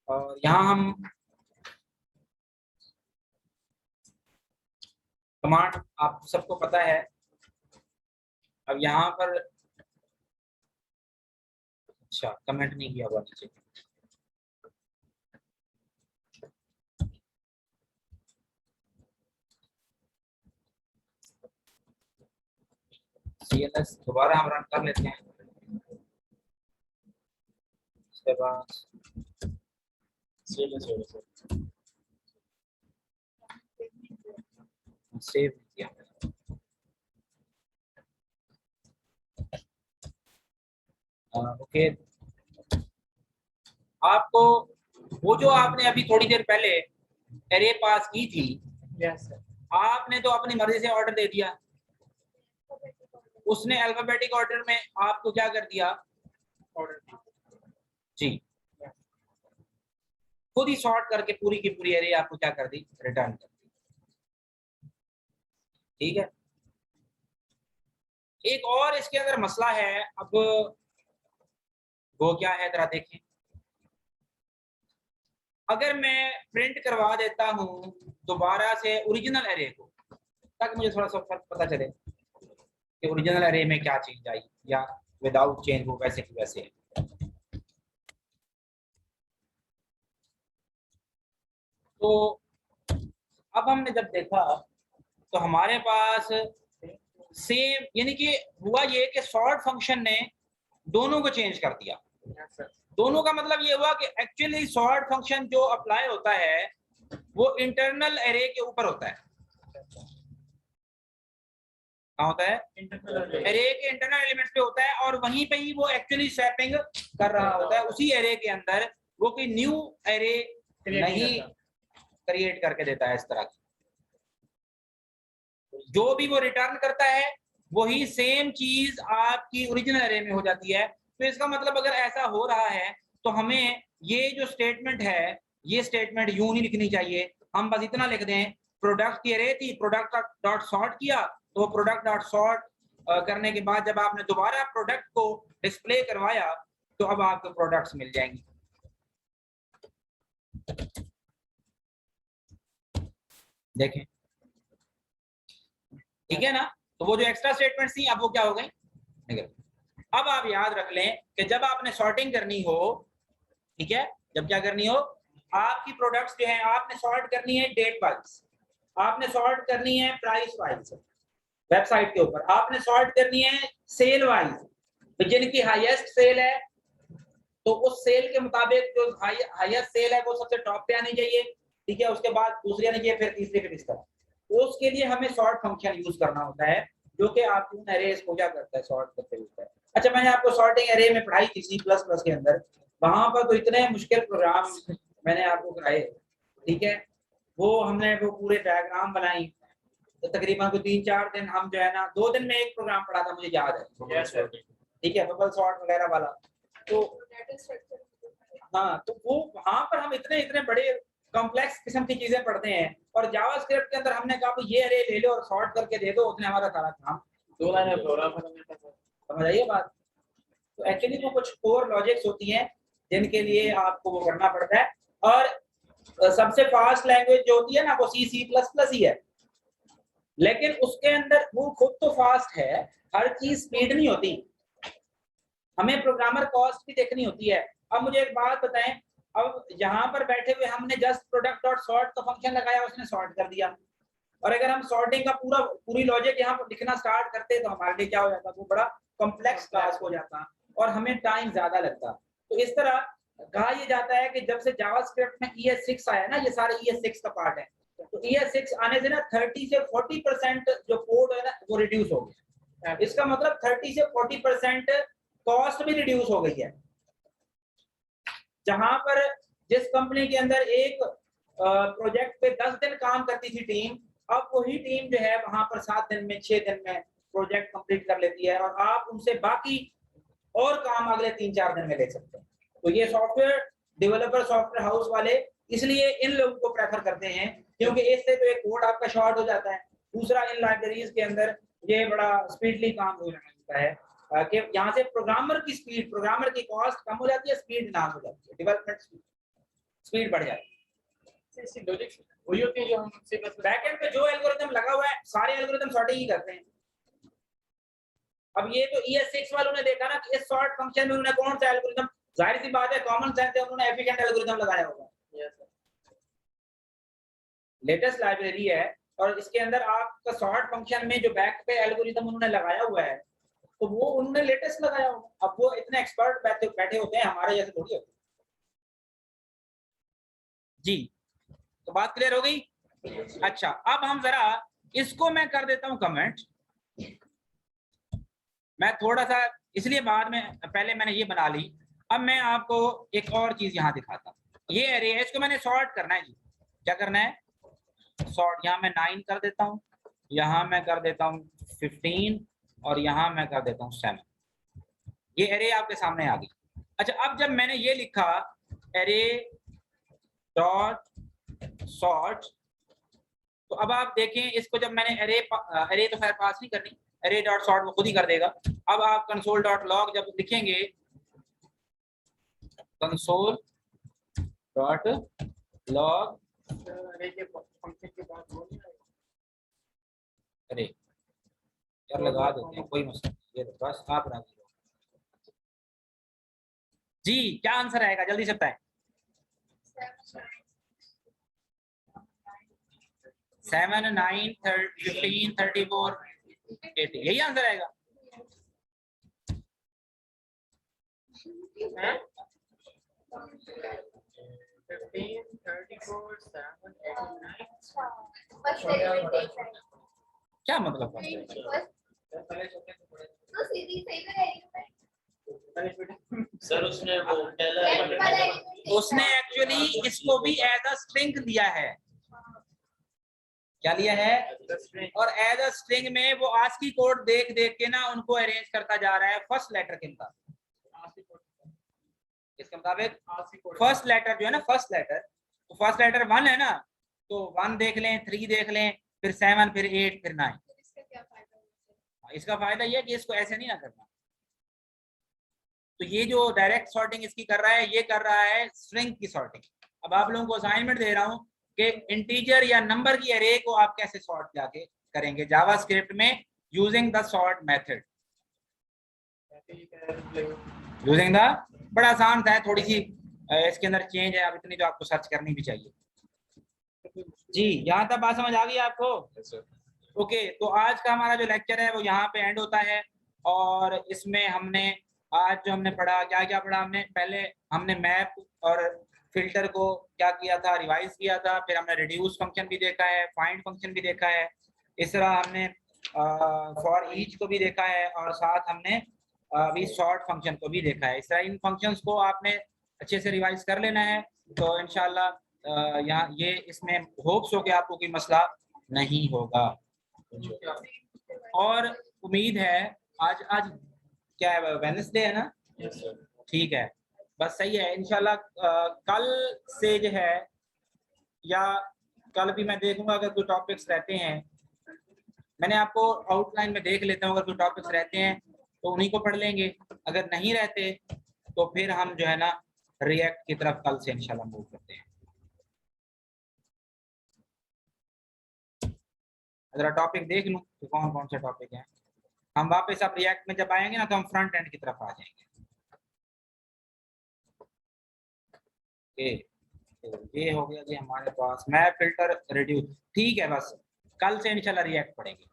और यहाँ हम कमांड आप सबको पता है, अब यहाँ पर अच्छा कमेंट नहीं किया हुआ नीचे, CLS दोबारा हम रन कर लेते हैं। उसके बाद सेव किया। ओके, आपको वो जो आपने अभी थोड़ी देर पहले एरे पास की थी, यस सर, आपने तो अपनी मर्जी से ऑर्डर दे दिया, उसने अल्फाबेटिक ऑर्डर में आपको क्या कर दिया, ऑर्डर जी, खुद ही सॉर्ट करके पूरी की पूरी एरे आपको क्या कर दी, रिटर्न कर दी। ठीक है, एक और इसके अंदर मसला है, अब वो क्या है जरा देखें। अगर मैं प्रिंट करवा देता हूं दोबारा से ओरिजिनल एरे को, ताकि मुझे थोड़ा सा फर्क पता चले कि ओरिजिनल एरे में क्या चेंज आई या विदाउट चेंज वो वैसे की वैसे है। तो अब हमने जब देखा तो हमारे पास सेम, यानी कि हुआ ये कि सॉर्ट फंक्शन ने दोनों को चेंज कर दिया। यस सर, दोनों का मतलब ये हुआ कि एक्चुअली सॉर्ट फंक्शन जो अप्लाई होता है वो इंटरनल एरे के ऊपर होता है। कहाँ होता है, इंटरनल एरे के इंटरनल एलिमेंट्स पे होता है, और वहीं पे ही वो एक्चुअली स्वैपिंग कर रहा होता है उसी एरे के अंदर। वो कोई न्यू एरे नहीं क्रिएट करके देता है इस तरह की। जो भी वो रिटर्न करता है वही सेम चीज आपकी ओरिजिनल एरे में हो जाती है। तो इसका मतलब अगर ऐसा हो रहा है तो हमें ये जो स्टेटमेंट है, ये स्टेटमेंट यूं नहीं लिखनी चाहिए। हम बस इतना लिख दें, प्रोडक्ट की एरे थी, प्रोडक्ट डॉट सॉर्ट किया, तो प्रोडक्ट डॉट सॉर्ट करने के बाद जब आपने दोबारा प्रोडक्ट को डिस्प्ले करवाया तो अब आपको प्रोडक्ट्स मिल जाएंगी। देखें, ठीक है ना। तो वो जो एक्स्ट्रा स्टेटमेंट्स थी अब वो क्या हो गई, निकल। अब आप याद रख लें कि जब आपने सॉर्टिंग करनी हो, ठीक है, जब क्या करनी हो, आपकी प्रोडक्ट्स जो हैं आपने सॉर्ट करनी है डेट वाइज, आपने सॉर्ट करनी है प्राइस वाइज वेबसाइट के ऊपर, आपने सॉर्ट करनी है सेल वाइज, तो जिनकी हाईएस्ट सेल है तो उस सेल के मुताबिक जो हाईएस्ट सेल है वो सबसे टॉप पे आनी चाहिए, ठीक है, उसके बाद दूसरी आनी चाहिए, फिर तीसरी, फिर इस तरह। तो उसके लिए हमें सॉर्ट फंक्शन यूज करना होता है जो कि आपकी उन एरेज को क्या करता है, सॉर्ट करते होता है। अच्छा, मैंने आपको सॉर्टिंग एरे में पढ़ाई थी C++ के अंदर, वहां पर तो इतने मुश्किल प्रोग्राम मैंने आपको कराए, ठीक है, वो हमने वो पूरे डायग्राम बनाई, तो तकरीबन को 3-4 दिन हम जो है ना, 2 दिन में एक प्रोग्राम पढ़ा था, मुझे याद है, ठीक है, बबल सॉर्ट वगैरह वाला। तो हाँ, तो वो वहां पर हम इतने इतने बड़े कॉम्प्लेक्स किस्म की चीजें पढ़ते हैं, और जावास्क्रिप्ट के अंदर हमने कहा ये अरे ले लो और सॉर्ट करके दे दो, उसने हमारा सारा काम 2 लाइन प्रोग्राम समझ आइए बात। तो एक्चुअली वो कुछ कोर लॉजिक्स होती हैं जिनके लिए आपको वो करना पड़ता है, और सबसे फास्ट लैंग्वेज जो होती है ना वो C++ ही है, लेकिन उसके अंदर वो खुद तो फास्ट है, हर चीज स्पीड नहीं होती, हमें प्रोग्रामर कॉस्ट भी देखनी होती है। अब मुझे एक बात बताएं, अब यहाँ पर बैठे हुए हमने जस्ट प्रोडक्ट डॉट सॉर्ट का फंक्शन लगाया, उसने सॉर्ट कर दिया, और अगर हम सॉर्टिंग का पूरी लॉजिक यहाँ पर लिखना स्टार्ट करते तो हमारे लिए क्या हो जाता, वो बड़ा कॉम्प्लेक्स टास्क हो जाता और हमें टाइम ज्यादा लगता। तो इस तरह कहा यह जाता है कि जब से जावास्क्रिप्ट में ES6 आया ना, ये सारे ES6 का पार्ट है, तो ES6 आने से ना 30 से 40% जो कोड है ना वो रिड्यूस हो गया। इसका मतलब 30 से 40% कॉस्ट भी रिड्यूस हो गई है। जहां पर जिस कंपनी के अंदर एक प्रोजेक्ट पे 10 दिन काम करती थी टीम, अब वही टीम जो है वहां पर 7 दिन में, 6 दिन में प्रोजेक्ट कंप्लीट कर लेती है, और आप उनसे बाकी और काम अगले 3-4 दिन में ले सकते हैं। तो ये सॉफ्टवेयर डेवलपर, सॉफ्टवेयर हाउस वाले इसलिए इन लोगों को प्रेफर करते हैं, क्योंकि इससे तो एक कोड आपका शॉर्ट हो जाता है, दूसरा इन लाइब्रेरीज के अंदर ये बड़ा स्पीडली काम हो जाता है कि यहाँ से प्रोग्रामर की स्पीड, प्रोग्रामर की कॉस्ट कम हो जाती है, स्पीड ना हो जाती है, डेवलपमेंट स्पीड बढ़ जाती है। वही होती है जो हम बैकएंड पे जो एल्गोरिथम लगा हुआ है सारे एल्गोरिथम सॉर्टिंग ही करते हैं। अब ये तो ES6 वालों ने देखा ना कि इस सॉर्ट फंक्शन में उन्होंने कौन सा एल्गोरिथम, जाहिर सी बात है कॉमन सेंस है, उन्होंने एफिशिएंट एल्गोरिथम लगाया होगा। लेटेस्ट लाइब्रेरी है और इसके अंदर आपका सॉर्ट फंक्शन में जो बैक पे एल्गोरिथम उन्होंने लगाया हुआ है तो वो उन्होंने लेटेस्ट लगाया होगा। अब वो इतने एक्सपर्ट बैठे होते हैं, हमारे जैसे थोड़ी होते हैं जी। तो बात क्लियर हो गई। अच्छा, अब हम जरा इसको मैं कर देता हूं कमेंट। मैं थोड़ा सा इसलिए बाद में, पहले मैंने ये बना ली। अब मैं आपको एक और चीज यहां दिखाता हूं। ये एरे है, इसको मैंने सॉर्ट करना है जी। क्या करना है? सॉर्ट। यहां मैं 9 कर देता हूं, यहां मैं कर देता हूं 15 और यहां मैं कर देता हूं 7। ये एरे आपके सामने आ गई। अच्छा, अब जब मैंने ये लिखा एरे डॉट सॉर्ट, तो अब आप देखें इसको, जब मैंने एरे तो खैर पास नहीं करनी, एरे डॉट सॉर्ट वो खुद ही कर देगा। अब आप कंसोल डॉट लॉग जब लिखेंगे, कंसोल डॉट लॉग, अरे ये फंक्शन के बाद वो नहीं आएगा। अरे यार लगा देते हैं, कोई मसला नहीं, ये बस आप बना दीजिए जी। क्या आंसर आएगा जल्दी से बताएं। 7 9 15 34 80, यही आंसर आएगा। हैं? 15, 34, 7, 8, 9। क्या मतलब सर उसने वो टेलर उसने एक्चुअली इसको भी एज अ स्ट्रिंग लिया है। क्या लिया है? और एज अ स्ट्रिंग में वो आस्की कोड देख देख के ना उनको अरेंज करता जा रहा है फर्स्ट लेटर के मुताबिक। इसके मुताबिक फर्स्ट लेटर जो है ना, फर्स्ट लेटर, तो फर्स्ट लेटर 1 है ना, तो 1 देख लें, 3 देख लें, फिर 7, फिर 8, फिर 9। इसका फायदा यह है कि इसको ऐसे नहीं ना करना। तो ये जो डायरेक्ट सॉर्टिंग इसकी कर रहा है, ये कर रहा है स्ट्रिंग की सॉर्टिंग। अब आप लोगों को असाइनमेंट दे रहा हूं कि इंटीजर या नंबर की एरे को आप कैसे सॉर्ट जाके करेंगे जावास्क्रिप्ट में using the sort method. Using the, बड़ा आसान था, थोड़ी सी इसके अंदर चेंज है, अब इतनी तो आपको सर्च करनी भी चाहिए जी। यहाँ तक बात समझ आ गई आपको? ओके, तो आज का हमारा जो लेक्चर है वो यहाँ पे एंड होता है। और इसमें हमने आज जो हमने पढ़ा, क्या क्या पढ़ा हमने? पहले हमने मैप और फिल्टर को क्या किया था, रिवाइज किया था। फिर हमने रिड्यूस फंक्शन भी देखा है, फाइंड फंक्शन भी देखा है। इस तरह हमने फॉर ईच को भी देखा है, और साथ हमने अभी सॉर्ट फंक्शन को भी देखा है। इस तरह इन फंक्शंस को आपने अच्छे से रिवाइज कर लेना है। तो इंशाल्लाह यहाँ ये इसमें होप्स हो कि आपको कोई मसला नहीं होगा। और उम्मीद है आज क्या है, वेडनेसडे है ना? ठीक है, बस सही है। इंशाल्लाह कल से जो है, या कल भी मैं देखूंगा अगर कोई टॉपिक्स रहते हैं, मैंने आपको आउटलाइन में देख लेता हूँ, अगर कोई टॉपिक्स रहते हैं तो उन्हीं को पढ़ लेंगे। अगर नहीं रहते तो फिर हम जो है ना रिएक्ट की तरफ कल से इंशाल्लाह मूव करते हैं। अगर टॉपिक देख लूँ तो कौन कौन से टॉपिक हैं। हम वापस अब रिएक्ट में जब आएंगे ना तो हम फ्रंट एंड की तरफ आ जाएंगे। ये हो गया जी हमारे पास मैप, फिल्टर, रिड्यूस। ठीक है, बस कल से इंशाल्लाह रिएक्ट पढ़ेंगे।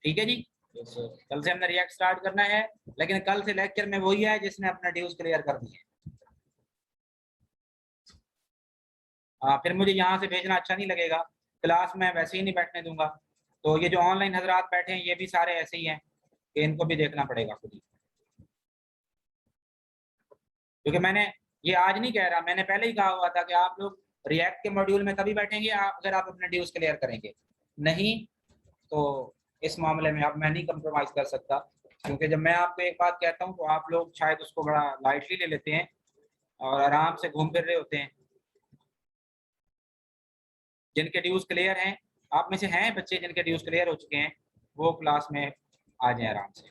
ठीक है जी, कल से हमने रिएक्ट स्टार्ट करना है, लेकिन कल से लेक्चर में वही है जिसने अपना ड्यूज क्लियर कर दिए। फिर मुझे यहाँ से भेजना अच्छा नहीं लगेगा, क्लास में वैसे ही नहीं बैठने दूंगा। तो ये जो ऑनलाइन हजरात बैठे हैं ये भी सारे ऐसे ही हैं कि इनको भी देखना पड़ेगा खुद ही। क्योंकि मैंने ये आज नहीं कह रहा, मैंने पहले ही कहा हुआ था कि आप लोग रिएक्ट के मॉड्यूल में तभी बैठेंगे अगर आप अपने ड्यूज क्लियर करेंगे। नहीं तो इस मामले में अब मैं नहीं कंप्रोमाइज कर सकता, क्योंकि जब मैं आपको एक बात कहता हूँ तो आप लोग शायद उसको बड़ा लाइटली ले लेते हैं और आराम से घूम फिर रहे होते हैं। जिनके ड्यूज क्लियर हैं, आप में से हैं बच्चे जिनके ड्यूज क्लियर हो चुके हैं, वो क्लास में आ जाएं आराम से।